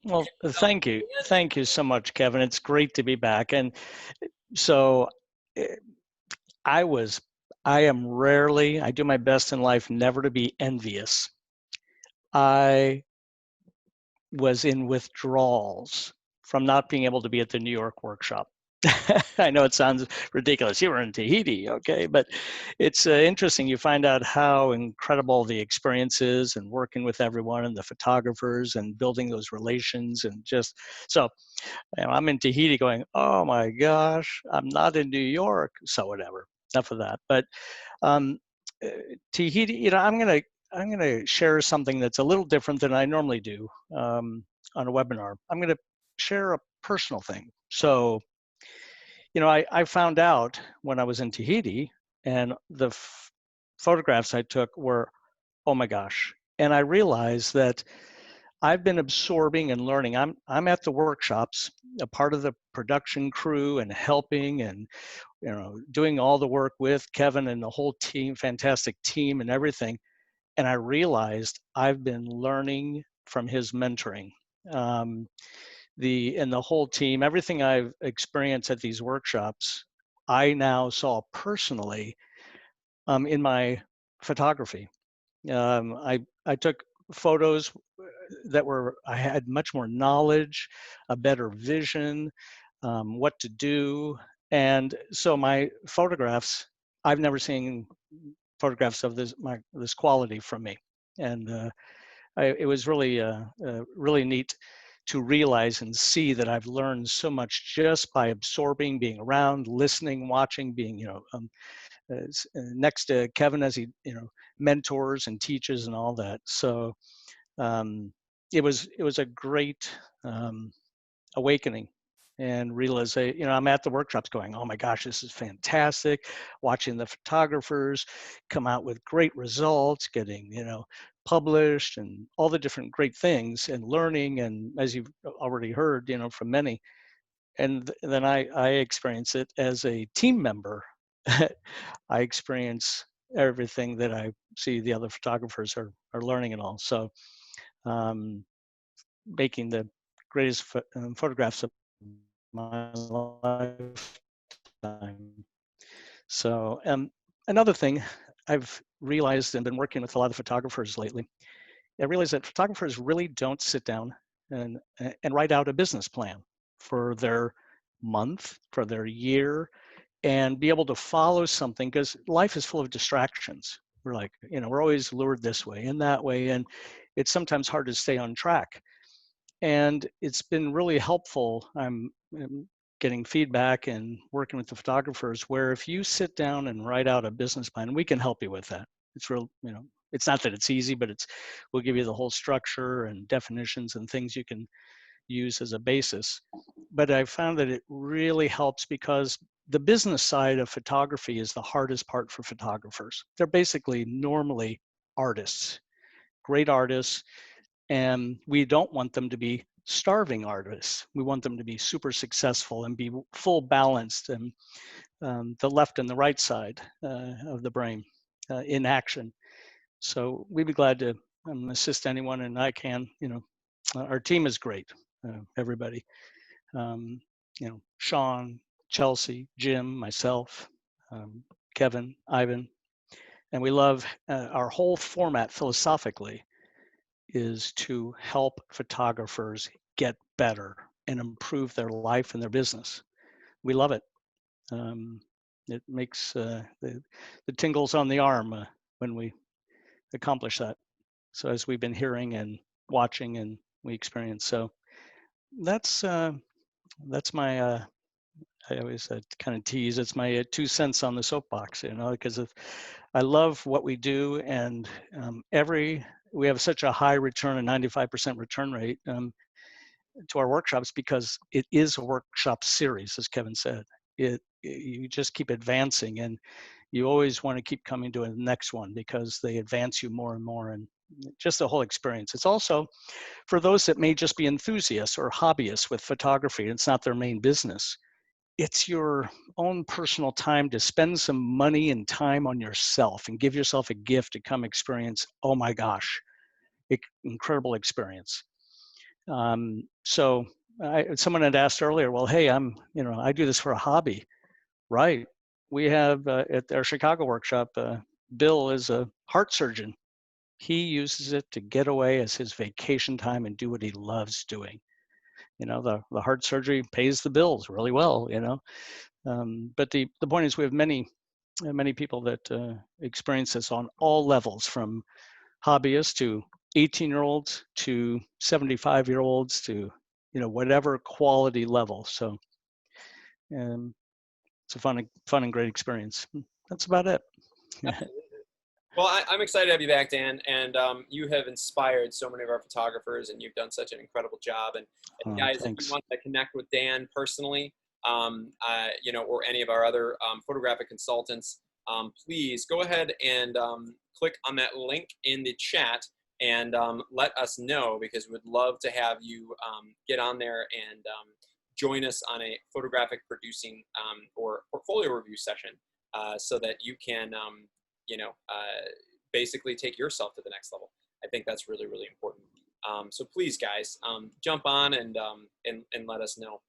Well, thank you. Thank you so much, Kevin. It's great to be back. And so I do my best in life never to be envious. I was in withdrawals from not being able to be at the New York workshop. I know it sounds ridiculous. You were in Tahiti, okay? But it's interesting. You find out how incredible the experience is, and working with everyone and the photographers and building those relations, and just so, you know, I'm in Tahiti going, oh my gosh, I'm not in New York. So whatever, enough of that. But Tahiti, you know, I'm gonna share something that's a little different than I normally do on a webinar. I'm gonna share a personal thing. So, you know, I found out when I was in Tahiti, and the photographs I took were, oh my gosh. And I realized that I've been absorbing and learning. I'm at the workshops, a part of the production crew, and helping, and, you know, doing all the work with Kevin and the whole team, fantastic team and everything. And I realized I've been learning from his mentoring. The whole team, everything I've experienced at these workshops, I now saw personally in my photography. I took photos that I had much more knowledge, a better vision, what to do. And so my photographs, I've never seen photographs of this quality from me. And it was really, really neat to realize and see that I've learned so much just by absorbing, being around, listening, watching, being, you know, next to Kevin as he, you know, mentors and teaches and all that. So it was a great awakening and realization. You know, I'm at the workshops going, oh my gosh, this is fantastic. Watching the photographers come out with great results, getting, you know, published, and all the different great things, and learning, and as you've already heard, you know, from many. And then I experience it as a team member. I experience everything that I see the other photographers are learning and all. So making the greatest photographs of my lifetime. So another thing I've realized, and been working with a lot of photographers lately, I realized that photographers really don't sit down and write out a business plan for their month, for their year, and be able to follow something, because life is full of distractions. We're like, we're always lured this way and that way, and it's sometimes hard to stay on track. And it's been really helpful. I'm getting feedback and working with the photographers where if you sit down and write out a business plan, we can help you with that. It's real, it's not that it's easy, but we'll give you the whole structure and definitions and things you can use as a basis. But I found that it really helps because the business side of photography is the hardest part for photographers. They're basically normally artists, great artists, and we don't want them to be starving artists. We want them to be super successful and be full balanced, and the left and the right side of the brain in action. So we'd be glad to assist anyone, and I can. Our team is great. Everybody, Sean, Chelsea, Jim, myself, Kevin, Ivan, and we love our whole format philosophically is to help photographers get better and improve their life and their business. We love it. It makes the tingles on the arm when we accomplish that. So as we've been hearing and watching and we experience. So that's my, I always kind of tease, it's my 2 cents on the soapbox, because I love what we do, and we have such a high return, a 95% return rate to our workshops, because it is a workshop series, as Kevin said. You just keep advancing, and you always want to keep coming to a next one because they advance you more and more, and just the whole experience. It's also for those that may just be enthusiasts or hobbyists with photography. It's not their main business. It's your own personal time to spend some money and time on yourself and give yourself a gift to come experience, oh my gosh, incredible experience. So someone had asked earlier, well, hey, I do this for a hobby. Right. We have at our Chicago workshop, Bill is a heart surgeon. He uses it to get away as his vacation time and do what he loves doing. The heart surgery pays the bills really well, but the point is we have many people that experience this on all levels, from hobbyists to 18-year-olds to 75-year-olds to, whatever quality level. So it's a fun and great experience. That's about it. Well, I'm excited to have you back, Dan, and you have inspired so many of our photographers, and you've done such an incredible job. And guys, thanks. if you want to connect with Dan personally, or any of our other photographic consultants, please go ahead and click on that link in the chat and let us know, because we'd love to have you get on there and join us on a photographic producing or portfolio review session so that you can basically take yourself to the next level. I think that's really, really important. So please, guys, jump on and let us know.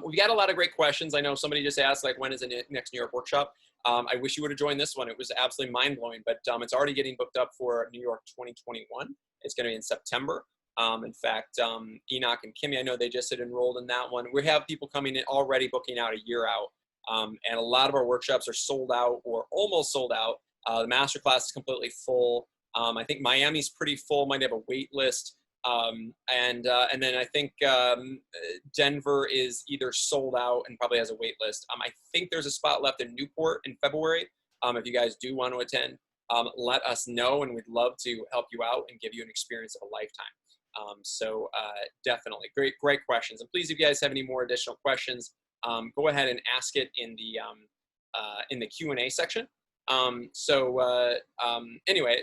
We've got a lot of great questions. I know somebody just asked, like, when is the next New York workshop? I wish you would have joined this one. It was absolutely mind-blowing, but it's already getting booked up for New York 2021. It's going to be in September. In fact, Enoch and Kimmy, I know they just had enrolled in that one. We have people coming in already booking out a year out. And a lot of our workshops are sold out or almost sold out. The masterclass is completely full. I think Miami's pretty full, might have a wait list. And then I think Denver is either sold out and probably has a wait list. I think there's a spot left in Newport in February. If you guys do want to attend, let us know, and we'd love to help you out and give you an experience of a lifetime. So definitely great questions. And please, if you guys have any more additional questions, go ahead and ask it in the Q&A section. Anyway,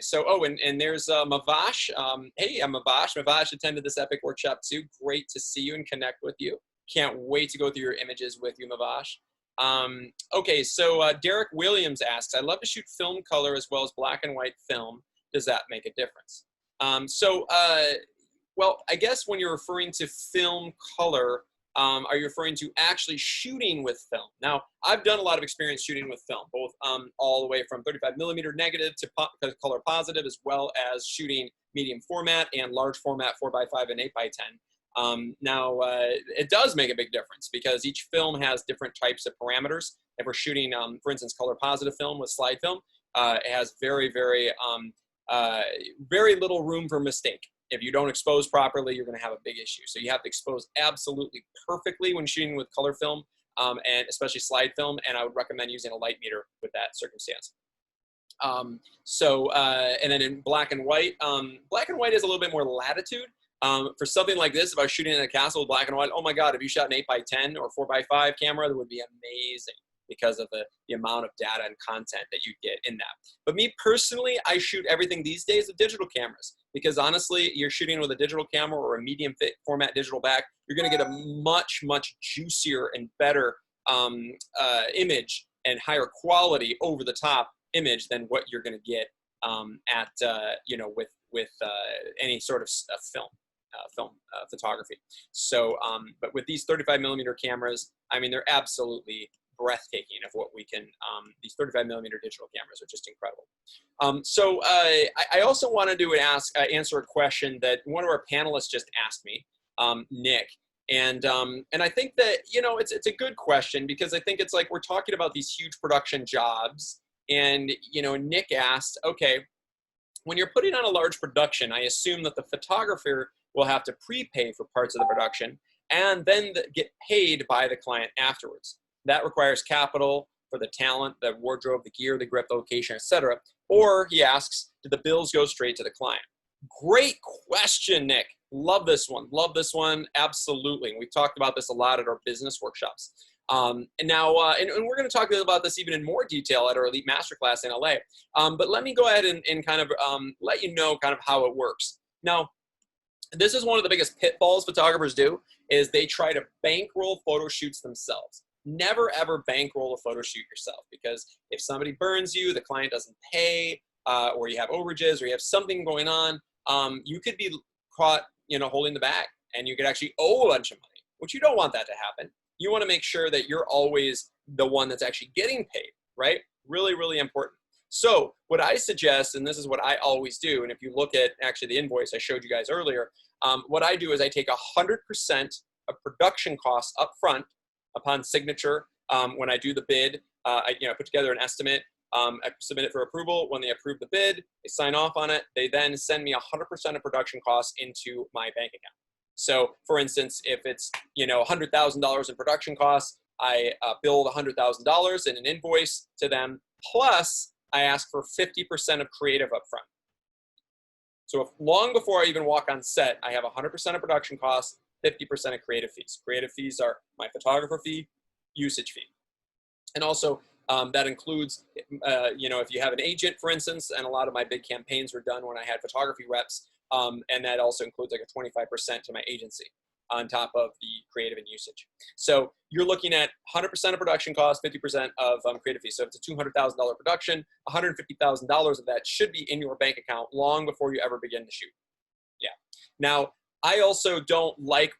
and there's Mavash. Hey, I'm Mavash. Mavash attended this epic workshop too. Great to see you and connect with you. Can't wait to go through your images with you, Mavash. Okay, so Derek Williams asks, I love to shoot film color as well as black and white film. Does that make a difference? Well, I guess when you're referring to film color, are you referring to actually shooting with film? Now, I've done a lot of experience shooting with film, both all the way from 35mm negative to color positive, as well as shooting medium format and large format 4x5 and 8x10. Now, it does make a big difference because each film has different types of parameters. If we're shooting, for instance, color positive film with slide film, it has very, very, very little room for mistake. If you don't expose properly, you're going to have a big issue. So you have to expose absolutely perfectly when shooting with color film, and especially slide film. And I would recommend using a light meter with that circumstance. And then in black and white is a little bit more latitude. For something like this, if I was shooting in a castle with black and white, oh my God, if you shot an 8x10 or 4x5 camera, that would be amazing because of the amount of data and content that you get in that. But me personally, I shoot everything these days with digital cameras because honestly, you're shooting with a digital camera or a medium format digital back, you're gonna get a much, much juicier and better image and higher quality over the top image than what you're gonna get with any sort of film. Photography. So, but with these 35mm cameras, I mean, they're absolutely breathtaking of what we can, these 35mm digital cameras are just incredible. I also wanted to answer a question that one of our panelists just asked me, Nick. And I think that, it's a good question because I think it's like we're talking about these huge production jobs. And, Nick asked, okay, when you're putting on a large production, I assume that the photographer will have to prepay for parts of the production and then get paid by the client afterwards. That requires capital for the talent, the wardrobe, the gear, the grip, the location, etc. Or he asks, do the bills go straight to the client? Great question, Nick. Love this one. Love this one. Absolutely. And we've talked about this a lot at our business workshops. And we're going to talk about this even in more detail at our Elite Masterclass in LA. But let me go ahead and kind of let you know kind of how it works. Now, this is one of the biggest pitfalls photographers do is they try to bankroll photo shoots themselves. Never ever bankroll a photo shoot yourself because if somebody burns you, the client doesn't pay, or you have overages, or you have something going on, you could be caught, holding the bag, and you could actually owe a bunch of money, which you don't want that to happen. You want to make sure that you're always the one that's actually getting paid, right? Really, really important. So what I suggest, and this is what I always do, and if you look at actually the invoice I showed you guys earlier, what I do is I take 100% of production costs up front upon signature. When I do the bid, I put together an estimate, I submit it for approval. When they approve the bid, they sign off on it. They then send me 100% of production costs into my bank account. So for instance, if it's, $100,000 in production costs, I bill $100,000 in an invoice to them, plus I ask for 50% of creative up front. So if long before I even walk on set, I have 100% of production costs, 50% of creative fees. Creative fees are my photographer fee, usage fee. And also that includes, if you have an agent, for instance, and a lot of my big campaigns were done when I had photography reps, and that also includes like a 25% to my agency on top of the creative and usage. So you're looking at 100% of production costs, 50% of creative fees. So if it's a $200,000 production, $150,000 of that should be in your bank account long before you ever begin to shoot. Yeah. Now, I also don't like,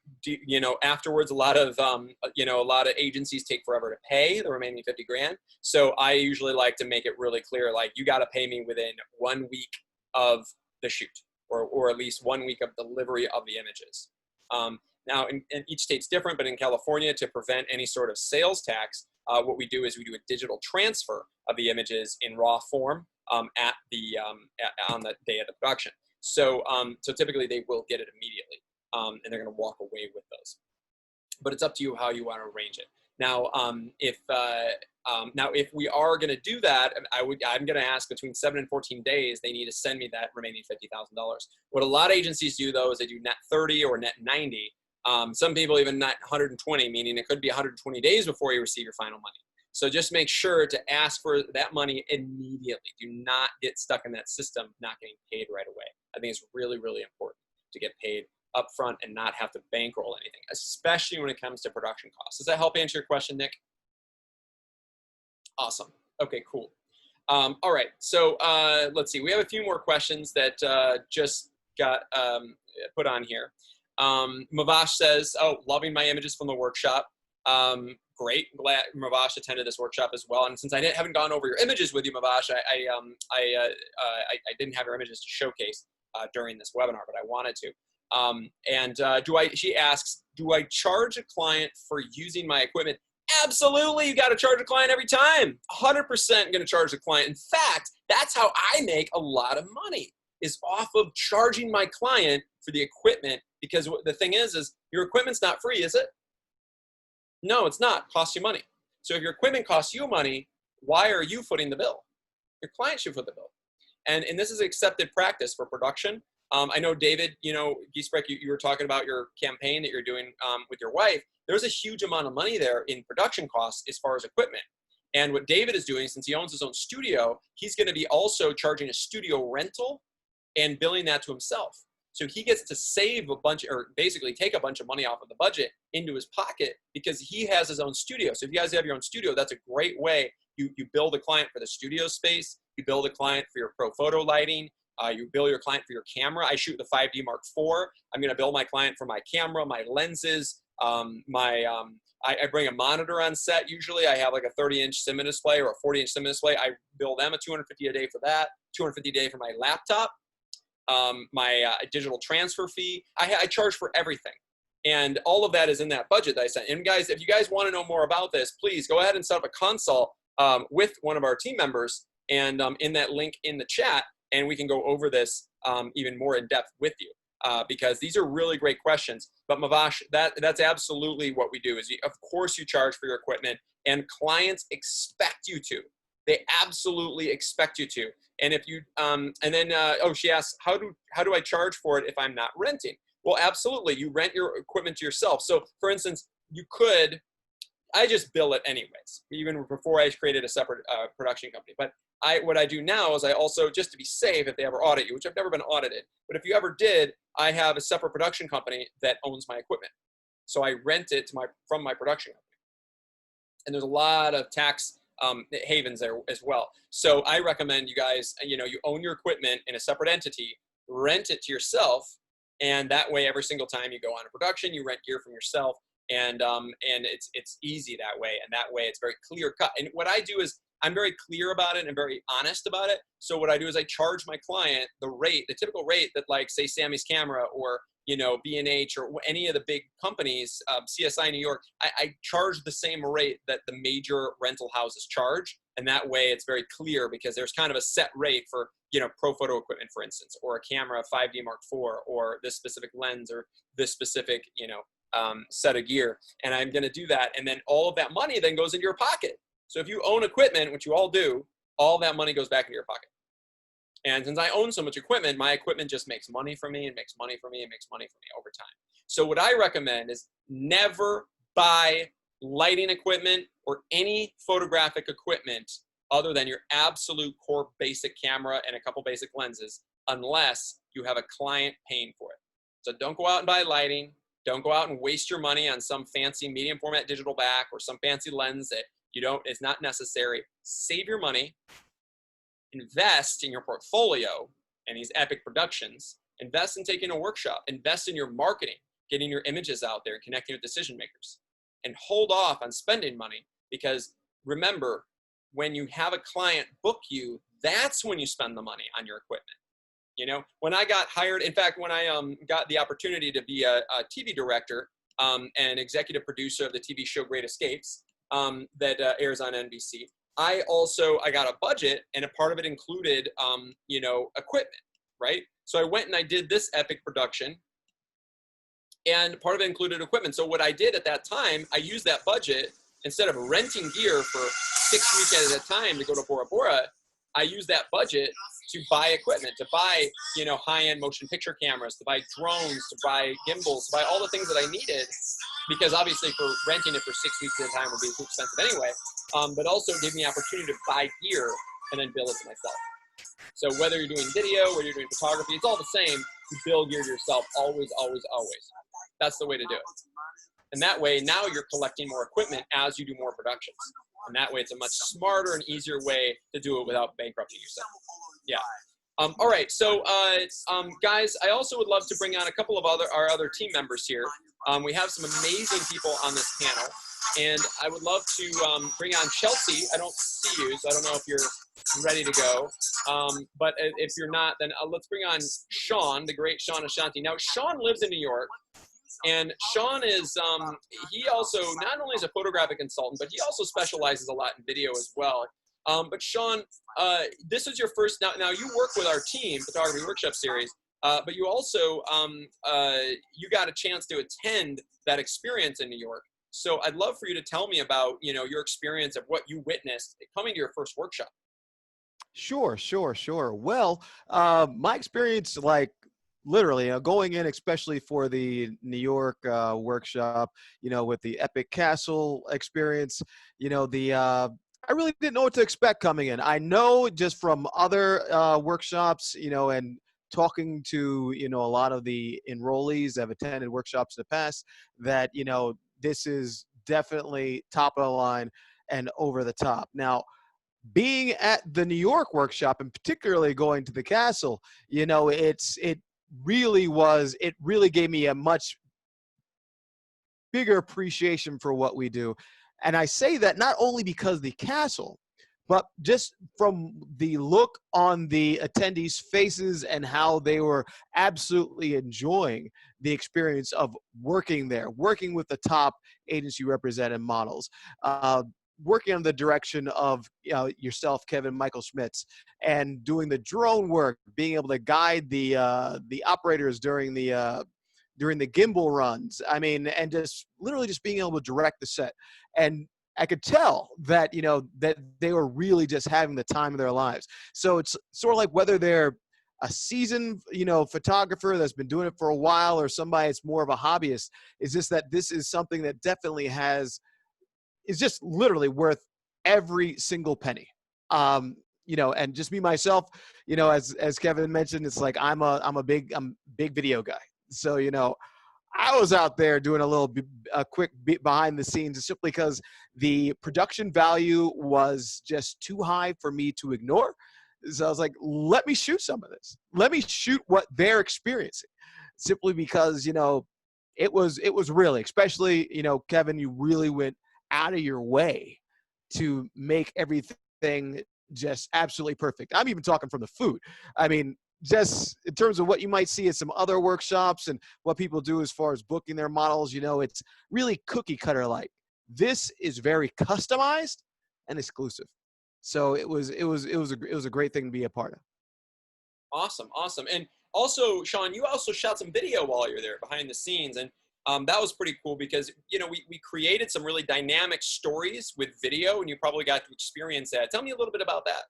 afterwards, a lot of agencies take forever to pay the remaining 50 grand. So I usually like to make it really clear, like, you got to pay me within 1 week of the shoot, or at least 1 week of delivery of the images. Now, in each state's different, but in California, to prevent any sort of sales tax, what we do is we do a digital transfer of the images in raw form on the day of the production. So typically they will get it immediately, and they're going to walk away with those. But it's up to you how you want to arrange it. Now, if we are going to do that, I'm going to ask between 7 and 14 days, they need to send me that remaining $50,000. What a lot of agencies do, though, is they do net 30 or net 90. Some people even net 120, meaning it could be 120 days before you receive your final money. So just make sure to ask for that money immediately. Do not get stuck in that system not getting paid right away. I think it's really, really important to get paid up front and not have to bankroll anything, especially when it comes to production costs. Does that help answer your question, Nick? Awesome. Okay, cool. All right, so let's see. We have a few more questions that just got put on here. Mavash says, oh, loving my images from the workshop. Great. Glad Mavash attended this workshop as well. And since I haven't gone over your images with you, Mavash, I didn't have your images to showcase during this webinar, but I wanted to. She asks, do I charge a client for using my equipment? Absolutely, you got to charge a client every time. 100% going to charge the client. In fact, that's how I make a lot of money, is off of charging my client for the equipment. Because the thing is your equipment's not free, is it? No, it's not. It costs you money. So if your equipment costs you money, why are you footing the bill? Your client should foot the bill. And this is accepted practice for production. I know, David, Giesbrecht, you were talking about your campaign that you're doing with your wife. There's a huge amount of money there in production costs as far as equipment. And what David is doing, since he owns his own studio, he's going to be also charging a studio rental and billing that to himself. So he gets to save a bunch, or basically take a bunch of money off of the budget into his pocket, because he has his own studio. So if you guys have your own studio, that's a great way. You build a client for the studio space. You build a client for your pro photo lighting. You bill your client for your camera. I shoot the 5D Mark IV. I'm going to bill my client for my camera, my lenses. I bring a monitor on set. Usually I have like a 30-inch cinema display or a 40-inch cinema display. I bill them a $250 a day for that, $250 a day for my laptop, my digital transfer fee. I charge for everything. And all of that is in that budget that I sent. And guys, if you guys want to know more about this, please go ahead and set up a consult with one of our team members, and in that link in the chat, and we can go over this even more in depth with you, because these are really great questions. But Mavash, that's absolutely what we do. Is of course you charge for your equipment, and clients expect you to. They absolutely expect you to. And if you she asks, how do I charge for it if I'm not renting? Well, absolutely, you rent your equipment to yourself. So for instance, I just bill it anyways, even before I created a separate production company. But what I do now is I also, just to be safe if they ever audit you, which I've never been audited, but if you ever did, I have a separate production company that owns my equipment. So I rent it from my production company. And there's a lot of tax havens there as well. So I recommend you guys, you own your equipment in a separate entity, rent it to yourself, and that way every single time you go on a production, you rent gear from yourself. And it's easy that way, and that way it's very clear cut. And what I do is I'm very clear about it and very honest about it. So what I do is I charge my client the typical rate that, like, say Sammy's Camera or B&H or any of the big companies, CSI New York, I charge the same rate that the major rental houses charge, and that way it's very clear, because there's kind of a set rate for pro photo equipment, for instance, or a camera 5D Mark IV, or this specific lens, or this specific set of gear, and I'm going to do that, and then all of that money then goes into your pocket. So if you own equipment, which you all do, all that money goes back into your pocket. And since I own so much equipment, my equipment just makes money for me and makes money for me and makes money for me over time. So what I recommend is never buy lighting equipment or any photographic equipment other than your absolute core basic camera and a couple basic lenses, unless you have a client paying for it. So don't go out and buy lighting. Don't go out and waste your money on some fancy medium format digital back or some fancy lens that it's not necessary. Save your money, invest in your portfolio and these epic productions, invest in taking a workshop, invest in your marketing, getting your images out there, connecting with decision makers, and hold off on spending money, because remember, when you have a client book you, that's when you spend the money on your equipment. When I got hired, in fact, when I got the opportunity to be a TV director and executive producer of the TV show Great Escapes that airs on NBC, I got a budget, and a part of it included, equipment, right? So I went and I did this epic production, and part of it included equipment. So what I did at that time, I used that budget, instead of renting gear for 6 weeks at a time to go to Bora Bora, I used that budget to buy equipment, to buy, high-end motion picture cameras, to buy drones, to buy gimbals, to buy all the things that I needed, because obviously for renting it for 6 weeks at a time would be too expensive anyway, but also gave me the opportunity to buy gear and then bill it to myself. So whether you're doing video, whether you're doing photography, it's all the same. You bill gear to yourself, always, always, always. That's the way to do it. And that way, now you're collecting more equipment as you do more productions. And that way, it's a much smarter and easier way to do it without bankrupting yourself. Yeah. All right. So, guys, I also would love to bring on a couple of our other team members here. We have some amazing people on this panel. And I would love to bring on Chelsea. I don't see you, so I don't know if you're ready to go. But if you're not, then let's bring on Sean, the great Sean Ashanti. Now, Sean lives in New York. And Sean is, he also, not only is a photographic consultant, but he also specializes a lot in video as well. But Sean, this is your first, now you work with our team, Photography Workshop Series, but you also, you got a chance to attend that experience in New York. So I'd love for you to tell me about, you know, your experience of what you witnessed coming to your first workshop. Sure. Well, my experience, like, literally, going in, especially for the New York workshop, you know, with the Epic Castle experience, you know, I really didn't know what to expect coming in. I know just from other workshops, you know, and talking to, you know, a lot of the enrollees that have attended workshops in the past, that, you know, this is definitely top of the line and over the top. Now, being at the New York workshop, and particularly going to the castle, you know, it really gave me a much bigger appreciation for what we do. And I say that not only because of the castle, but just from the look on the attendees' faces and how they were absolutely enjoying the experience of working there, working with the top agency represented models, working under the direction of, you know, yourself, Kevin, Michael Schmitz, and doing the drone work, being able to guide the operators during the gimbal runs. I mean, and just literally just being able to direct the set. And I could tell that, you know, that they were really just having the time of their lives. So it's sort of like whether they're a seasoned, you know, photographer that's been doing it for a while, or somebody that's more of a hobbyist, is just that this is something that definitely is just literally worth every single penny. You know, and just me myself, you know, as Kevin mentioned, it's like I'm a big video guy. So, you know, I was out there doing a quick behind the scenes, simply because the production value was just too high for me to ignore. So I was like, let me shoot some of this. Let me shoot what they're experiencing, simply because, you know, it was really, especially, you know, Kevin, you really went out of your way to make everything just absolutely perfect. I'm even talking from the food. I mean, just in terms of what you might see at some other workshops and what people do as far as booking their models, you know, it's really cookie cutter like. This is very customized and exclusive. So it was a great thing to be a part of. Awesome. And also, Sean, you also shot some video while you're there behind the scenes, and that was pretty cool because, you know, we created some really dynamic stories with video, and you probably got to experience that. Tell me a little bit about that.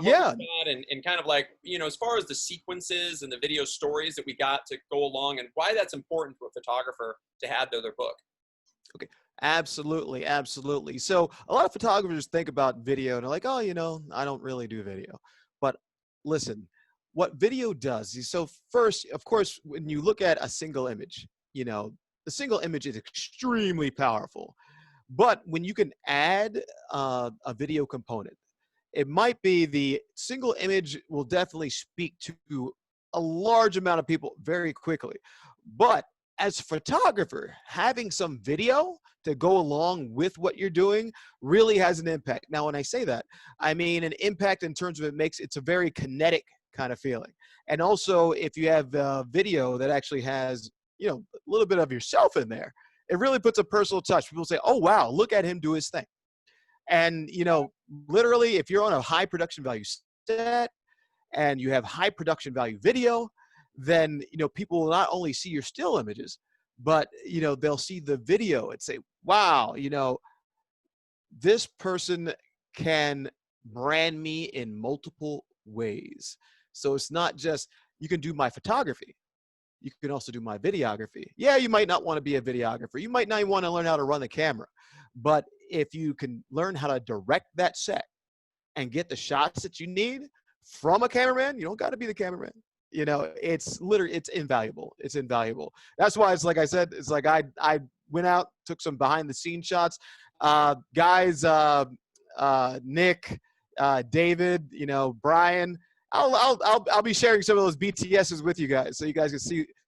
Yeah. And kind of like, you know, as far as the sequences and the video stories that we got to go along, and why that's important to a photographer to have their book. Okay. Absolutely. So a lot of photographers think about video and they're like, oh, you know, I don't really do video. But listen, what video does is, so first, of course, when you look at a single image, you know, the single image is extremely powerful. But when you can add a video component, it might be the single image will definitely speak to a large amount of people very quickly. But as a photographer, having some video to go along with what you're doing really has an impact. Now, when I say that, I mean an impact in terms of it's a very kinetic kind of feeling. And also, if you have video that actually has, you know, a little bit of yourself in there, it really puts a personal touch. People say, oh, wow, look at him do his thing. And, you know, literally, if you're on a high production value set and you have high production value video, then, you know, people will not only see your still images, but, you know, they'll see the video and say, wow, you know, this person can brand me in multiple ways. So it's not just, you can do my photography. You can also do my videography. Yeah, you might not want to be a videographer. You might not even want to learn how to run the camera. But if you can learn how to direct that set and get the shots that you need from a cameraman, you don't got to be the cameraman. You know, it's literally, it's invaluable. It's invaluable. That's why it's like I said, it's like I went out, took some behind the scenes shots. Guys, Nick, David, you know, Brian, I'll be sharing some of those BTSs with you guys, so you guys can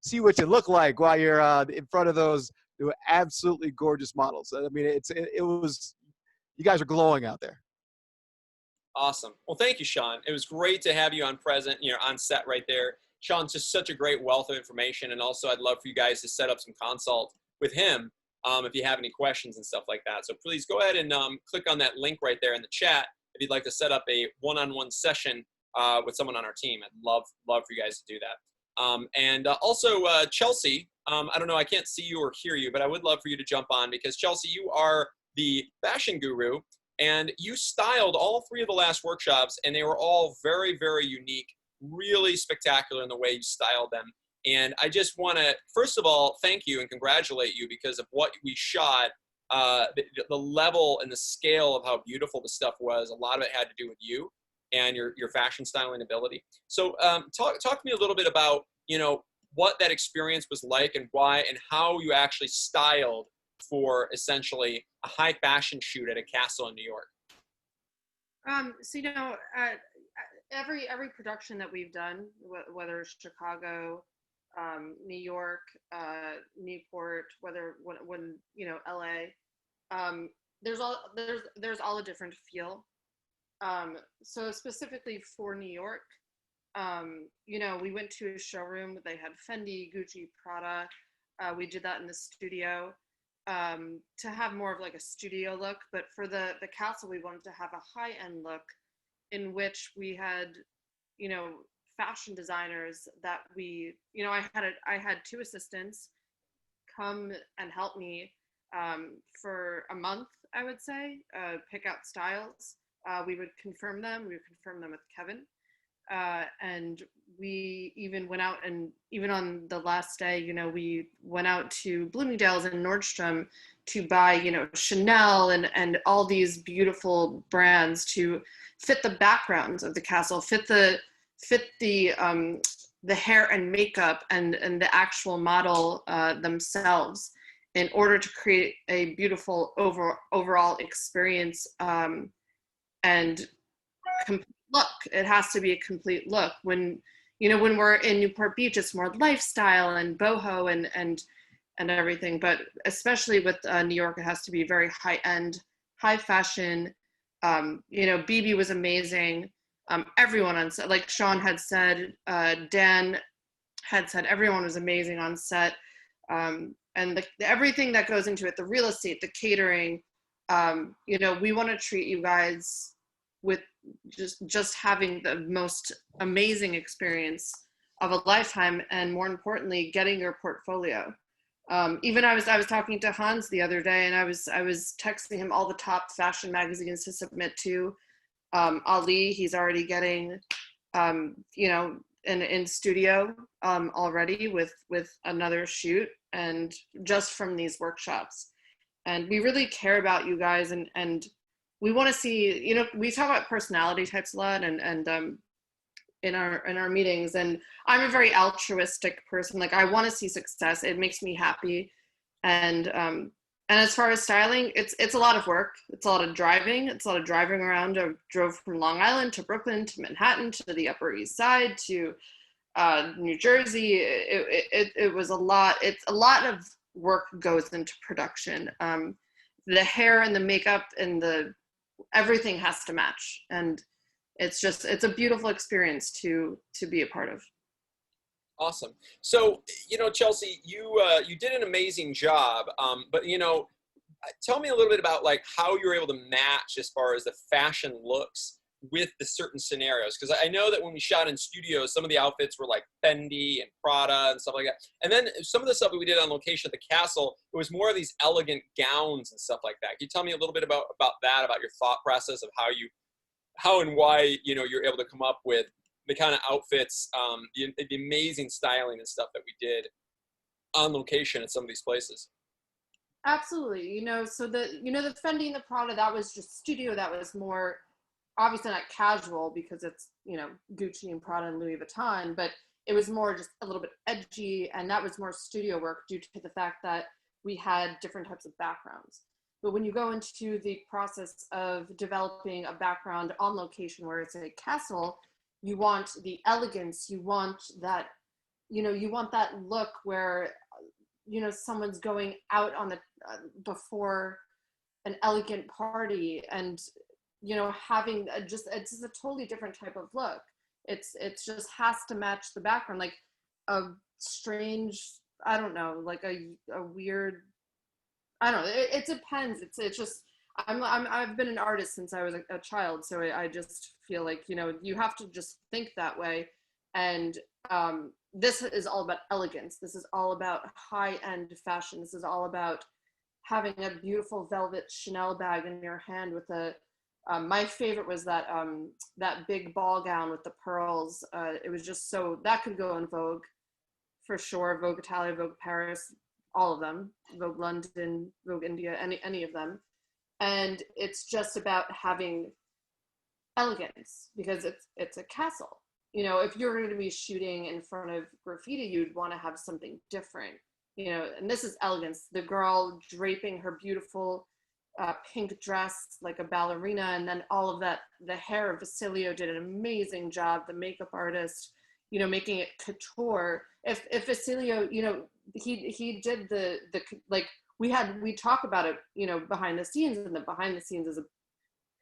see what you look like while you're in front of those They were absolutely gorgeous models. I mean, it was, you guys are glowing out there. Awesome. Well, thank you, Sean. It was great to have you on on set right there. Sean's just such a great wealth of information. And also I'd love for you guys to set up some consult with him if you have any questions and stuff like that. So please go ahead and click on that link right there in the chat if you'd like to set up a one-on-one session with someone on our team. I'd love for you guys to do that. And also Chelsea, I don't know, I can't see you or hear you, but I would love for you to jump on because Chelsea, you are the fashion guru. And you styled all 3 of the last workshops, and they were all very, very unique, really spectacular in the way you styled them. And I just want to, first of all, thank you and congratulate you because of what we shot, the level and the scale of how beautiful the stuff was. A lot of it had to do with you and your fashion styling ability. So talk to me a little bit about, what that experience was like and why and how you actually styled for essentially a high fashion shoot at a castle in New York. So every production that we've done, whether it's Chicago, New York, Newport, when LA, there's all a different feel. So specifically for New York, we went to a showroom. They had Fendi, Gucci, Prada. We did that in the studio. To have more of like a studio look, but for the castle, we wanted to have a high-end look in which we had, fashion designers that I had 2 assistants come and help me for a month, I would say, pick out styles. We would confirm them. We would confirm them with Kevin. And we even went out and even on the last day, we went out to Bloomingdale's and Nordstrom to buy, Chanel and all these beautiful brands to fit the backgrounds of the castle, fit the hair and makeup and the actual model themselves in order to create a beautiful overall experience and complete look. It has to be a complete look. When we're in Newport Beach, it's more lifestyle and boho and everything. But especially with New York, it has to be very high end, high fashion. BB was amazing. Everyone on set, like Sean had said, Dan had said, everyone was amazing on set. And everything that goes into it, the real estate, the catering, we want to treat you guys with just having the most amazing experience of a lifetime, and more importantly, getting your portfolio. Even I was talking to Hans the other day, and I was texting him all the top fashion magazines to submit to. Ali, he's already getting, in studio already with another shoot, and just from these workshops. And we really care about you guys, and we want to see, we talk about personality types a lot and in our meetings, and I'm a very altruistic person. Like, I want to see success. It makes me happy. And as far as styling, it's a lot of work. It's a lot of driving. It's a lot of driving around. I drove from Long Island to Brooklyn to Manhattan to the Upper East Side to New Jersey. It was a lot. It's a lot of work goes into production. The hair and the makeup and everything has to match, and it's a beautiful experience to be a part of. Awesome. So, Chelsea, you did an amazing job, but tell me a little bit about like how you're able to match as far as the fashion looks with the certain scenarios, because I know that when we shot in studios, some of the outfits were like Fendi and Prada and stuff like that, and then some of the stuff that we did on location at the castle, it was more of these elegant gowns and stuff like that. Can you tell me a little bit about that, about your thought process of how and why you're able to come up with the kind of outfits, the amazing styling and stuff that we did on location at some of these places? Absolutely. So the Fendi and the Prada, that was just studio. That was more obviously not casual because it's, Gucci and Prada and Louis Vuitton, but it was more just a little bit edgy, and that was more studio work due to the fact that we had different types of backgrounds. But when you go into the process of developing a background on location where it's a castle, you want the elegance, you want that, you want that look where, you know, someone's going out on the before an elegant party, and you know, having it's just a totally different type of look. It's just has to match the background, like a strange, I don't know, like a weird, I don't know. It depends. It's just I've been an artist since I was a child, so I just feel like, you know, you have to just think that way. And this is all about elegance. This is all about high-end fashion. This is all about having a beautiful velvet Chanel bag in your hand with a my favorite was that that big ball gown with the pearls. It was just so, that could go in Vogue for sure. Vogue Italia, Vogue Paris, all of them. Vogue London, Vogue India, any of them. And it's just about having elegance, because it's a castle. You know, if you're going to be shooting in front of graffiti, you'd want to have something different. You know, and this is elegance. The girl draping her beautiful pink dress like a ballerina, and then all of that, the hair of Vasilio did an amazing job, the makeup artist, you know, making it couture. If Vasilio, you know, he did the like, we talk about it, you know, behind the scenes, and the behind the scenes is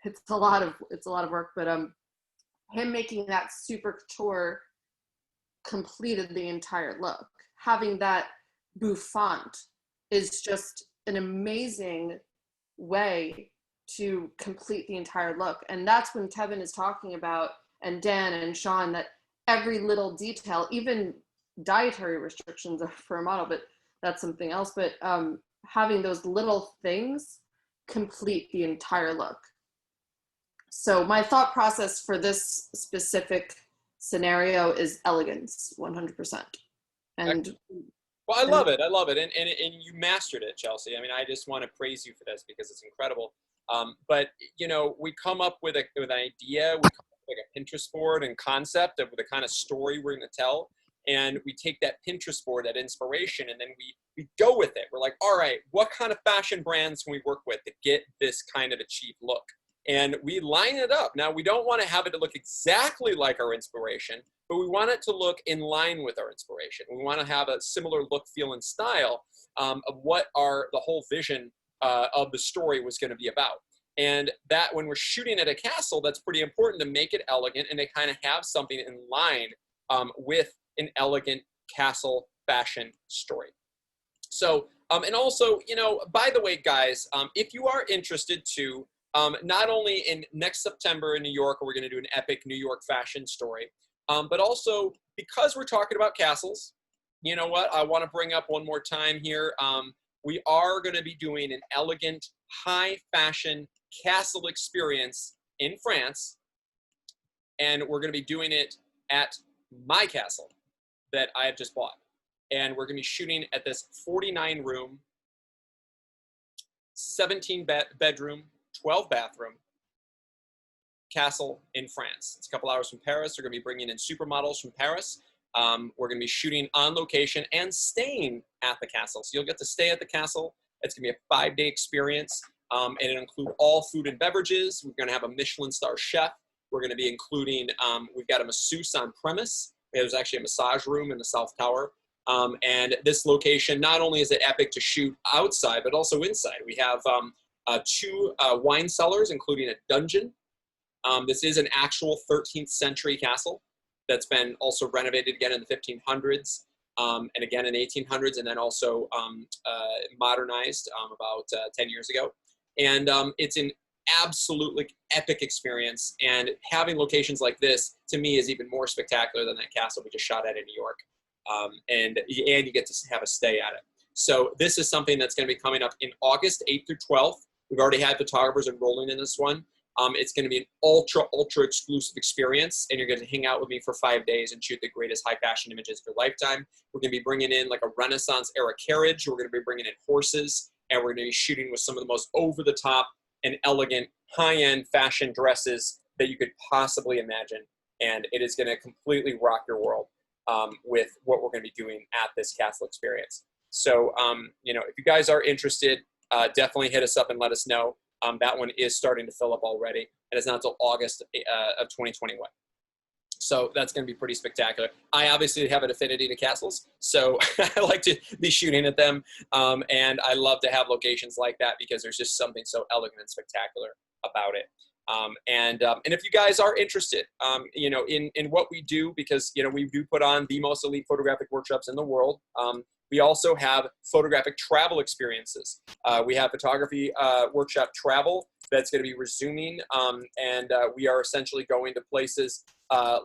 it's a lot of work, but him making that super couture completed the entire look. Having that bouffant is just an amazing way to complete the entire look. And that's when Kevin is talking about, and Dan and Sean, that every little detail, even dietary restrictions for a model, but that's something else, but having those little things complete the entire look. So my thought process for this specific scenario is elegance, 100%. And well, I love it. I love it. And you mastered it, Chelsea. I mean, I just want to praise you for this because it's incredible. But, you know, we come up with an idea, we come up with like a Pinterest board and concept of the kind of story we're going to tell. And we take that Pinterest board, that inspiration, and then we go with it. We're like, all right, what kind of fashion brands can we work with to get this kind of a cheap look? And we line it up. Now, we don't want to have it to look exactly like our inspiration, but we want it to look in line with our inspiration. We want to have a similar look, feel, and style of what the whole vision of the story was going to be about. And that when we're shooting at a castle, that's pretty important to make it elegant and to kind of have something in line with an elegant castle fashion story. So, and also, you know, by the way, guys, if you are interested to, not only in next September in New York, we're going to do an epic New York fashion story, but also because we're talking about castles, you know what, I want to bring up one more time here. We are going to be doing an elegant, high fashion castle experience in France, and we're going to be doing it at my castle that I have just bought. And we're going to be shooting at this 49 room, 17 bedroom, 12 bathroom castle in France. It's a couple hours from Paris. We're going to be bringing in supermodels from Paris. We're going to be shooting on location and staying at the castle. So you'll get to stay at the castle. It's going to be a 5-day experience, and it'll include all food and beverages. We're going to have a Michelin star chef. We're going to be including, we've got a masseuse on premise. There's actually a massage room in the South Tower. And this location, not only is it epic to shoot outside, but also inside. We have 2 wine cellars, including a dungeon. This is an actual 13th century castle that's been also renovated again in the 1500s and again in the 1800s, and then also modernized about 10 years ago. And it's an absolutely epic experience. And having locations like this, to me, is even more spectacular than that castle we just shot at in New York. And you get to have a stay at it. So this is something that's going to be coming up in August 8th through 12th. We've already had photographers enrolling in this one. It's going to be an ultra exclusive experience, and you're going to hang out with me for 5 days and shoot the greatest high fashion images of your lifetime. We're going to be bringing in like a Renaissance era carriage. We're going to be bringing in horses, and we're going to be shooting with some of the most over the top and elegant high-end fashion dresses that you could possibly imagine. And it is going to completely rock your world with what we're going to be doing at this castle experience. So, you know, if you guys are interested, definitely hit us up and let us know. That one is starting to fill up already, and it's not until August of 2021. So that's going to be pretty spectacular. I obviously have an affinity to castles, so I like to be shooting at them. And I love to have locations like that because there's just something so elegant and spectacular about it. And if you guys are interested, you know, in what we do, because, you know, we do put on the most elite photographic workshops in the world. We also have photographic travel experiences. We have photography workshop travel that's going to be resuming. And we are essentially going to places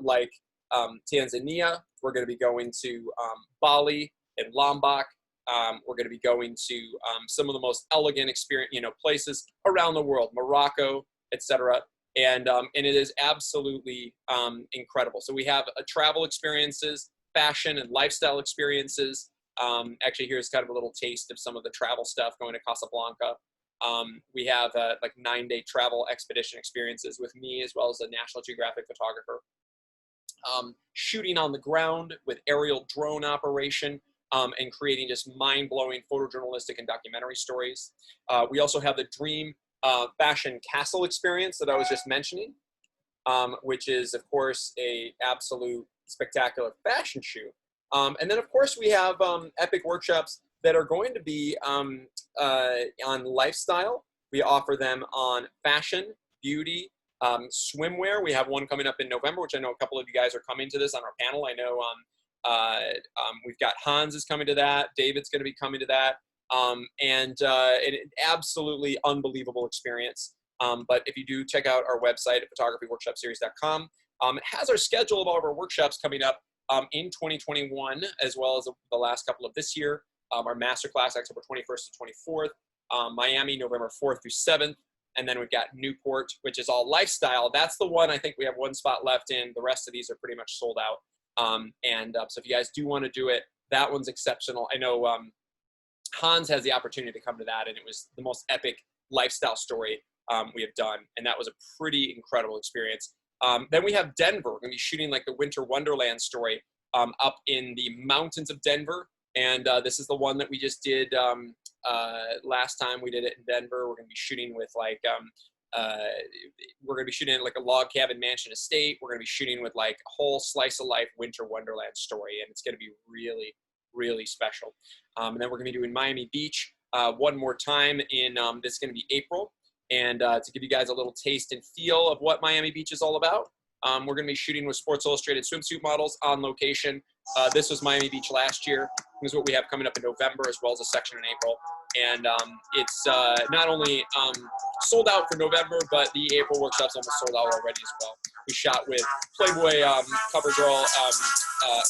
like Tanzania. We're going to be going to Bali and Lombok. We're going to be going to some of the most elegant experience, you know, places around the world, Morocco, etc. And it is absolutely incredible. So we have travel experiences, fashion and lifestyle experiences. Actually, here's kind of a little taste of some of the travel stuff going to Casablanca. We have like 9-day travel expedition experiences with me as well as a National Geographic photographer. Shooting on the ground with aerial drone operation and creating just mind-blowing photojournalistic and documentary stories. We also have the Dream Fashion Castle experience that I was just mentioning, which is, of course, a absolute spectacular fashion shoot. And then, of course, we have epic workshops that are going to be on lifestyle. We offer them on fashion, beauty, swimwear. We have one coming up in November, which I know a couple of you guys are coming to this on our panel. I know we've got Hans is coming to that. David's going to be coming to that. And an absolutely unbelievable experience. But if you do check out our website at photographyworkshopseries.com, it has our schedule of all of our workshops coming up in 2021, as well as the last couple of this year. Our masterclass, October 21st to 24th, Miami, November 4th through 7th, and then we've got Newport, which is all lifestyle. That's the one I think we have one spot left in. The rest of these are pretty much sold out. So if you guys do want to do it, that one's exceptional. I know Hans has the opportunity to come to that, and it was the most epic lifestyle story we have done, and that was a pretty incredible experience. Then we have Denver. We're going to be shooting like the Winter Wonderland story up in the mountains of Denver. And this is the one that we just did last time we did it in Denver. We're going to be shooting with like, we're going to be shooting like a log cabin mansion estate. We're going to be shooting with like a whole slice of life Winter Wonderland story. And it's going to be really, really special. And then we're going to be doing Miami Beach one more time in, this is going to be April. And to give you guys a little taste and feel of what Miami Beach is all about, we're going to be shooting with Sports Illustrated swimsuit models on location. This was Miami Beach last year. This is what we have coming up in November, as well as a section in April. And it's not only sold out for November, but the April workshop's almost sold out already as well. We shot with Playboy cover girl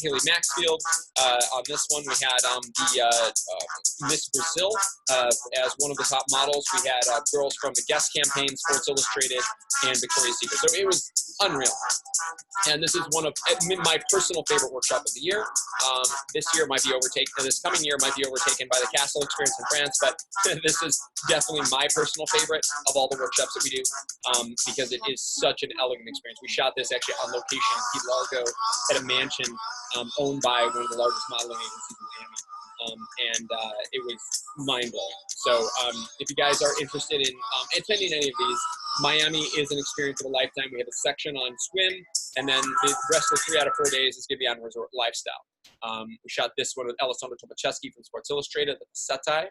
Haley Maxfield. On this one, we had the Miss Brazil as one of the top models. We had girls from the Guest campaign, Sports Illustrated, and Victoria's Secret. So it was unreal. And this is one of my personal favorite workshop of the year. This year might be overtaken, this coming year might be overtaken by the Castle experience in France, but this is definitely my personal favorite of all the workshops that we do because it is such an elegant experience. We shot this actually on location in Key Largo at a mansion owned by one of the largest modeling agencies in Miami. It was mind-blowing. So if you guys are interested in attending any of these, Miami is an experience of a lifetime. We have a section on swim, and then the rest of the 3 out of 4 days is going to be on resort lifestyle. We shot this one with Alessandro Tomacheski from Sports Illustrated at the Setai.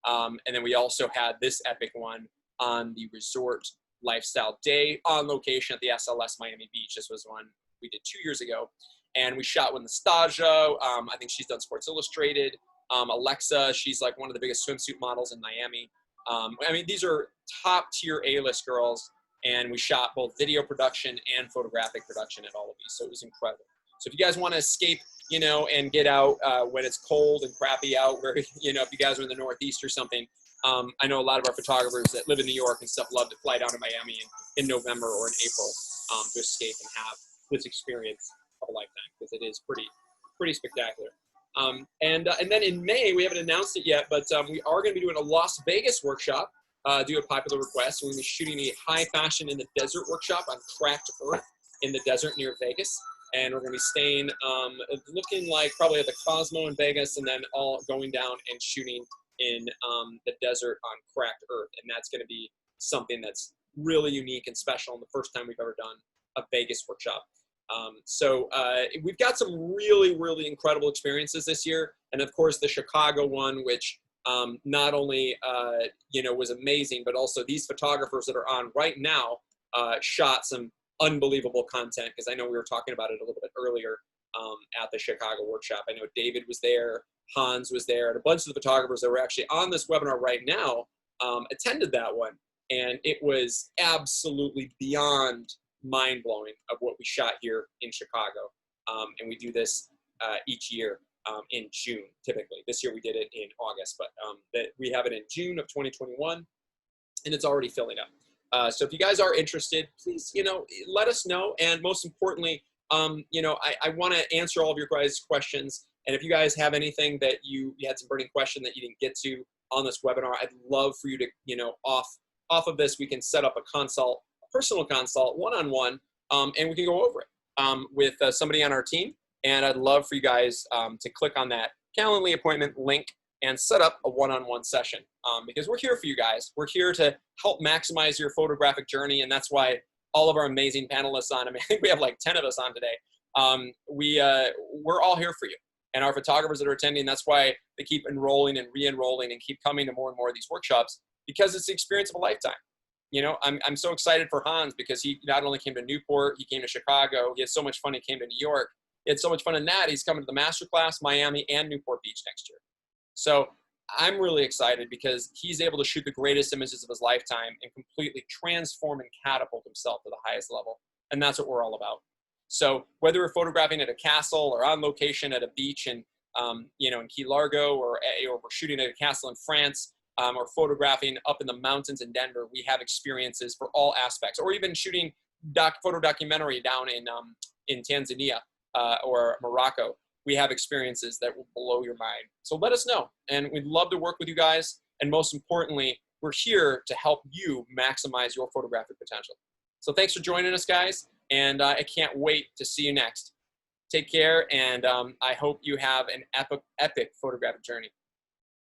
And then we also had this epic one on the resort lifestyle day on location at the SLS Miami Beach. This was one we did 2 years ago. And we shot with Nastasia. I think she's done Sports Illustrated. Alexa, she's like one of the biggest swimsuit models in Miami. I mean, these are top tier A-list girls. And we shot both video production and photographic production at all of these. So it was incredible. So if you guys want to escape, you know, and get out when it's cold and crappy out, where, you know, if you guys are in the Northeast or something, I know a lot of our photographers that live in New York and stuff love to fly down to Miami in November or in April to escape and have this experience of a lifetime, because it is pretty spectacular. And then in May, we haven't announced it yet, but we are going to be doing a Las Vegas workshop due to popular request. We're going to be shooting a high fashion in the desert workshop on cracked earth in the desert near Vegas. And we're going to be staying, looking like probably at the Cosmo in Vegas, and then all going down and shooting in the desert on cracked earth. And that's going to be something that's really unique and special, and the first time we've ever done a Vegas workshop. We've got some really, really incredible experiences this year. And of course, the Chicago one, which not only, was amazing, but also these photographers that are on right now shot some unbelievable content, because I know we were talking about it a little bit earlier at the Chicago workshop. I know David was there, Hans was there, and a bunch of the photographers that were actually on this webinar right now attended that one. And it was absolutely beyond mind-blowing of what we shot here in Chicago. And we do this each year in June, typically. This year we did it in August, but we have it in June of 2021, and it's already filling up. So if you guys are interested, please, let us know. And most importantly, I want to answer all of your guys' questions. And if you guys have anything that you had some burning question that you didn't get to on this webinar, I'd love for you to, off of this, we can set up a consult, a personal consult, one-on-one, and we can go over it with somebody on our team. And I'd love for you guys to click on that Calendly appointment link and set up a one-on-one session, because we're here for you guys. We're here to help maximize your photographic journey, and that's why all of our amazing panelists on, I think we have like 10 of us on today. We're all here for you. And our photographers that are attending, that's why they keep enrolling and re-enrolling and keep coming to more and more of these workshops, because it's the experience of a lifetime. I'm so excited for Hans, because he not only came to Newport, he came to Chicago. He had so much fun. He came to New York. He had so much fun in that. He's coming to the Masterclass, Miami, and Newport Beach next year. So I'm really excited because he's able to shoot the greatest images of his lifetime and completely transform and catapult himself to the highest level. And that's what we're all about. So whether we're photographing at a castle or on location at a beach in Key Largo, or we're shooting at a castle in France, or photographing up in the mountains in Denver, we have experiences for all aspects. Or even shooting photo documentary down in Tanzania or Morocco, we have experiences that will blow your mind. So let us know, and we'd love to work with you guys. And most importantly, we're here to help you maximize your photographic potential. So thanks for joining us, guys, and I can't wait to see you next. Take care, and I hope you have an epic photographic journey.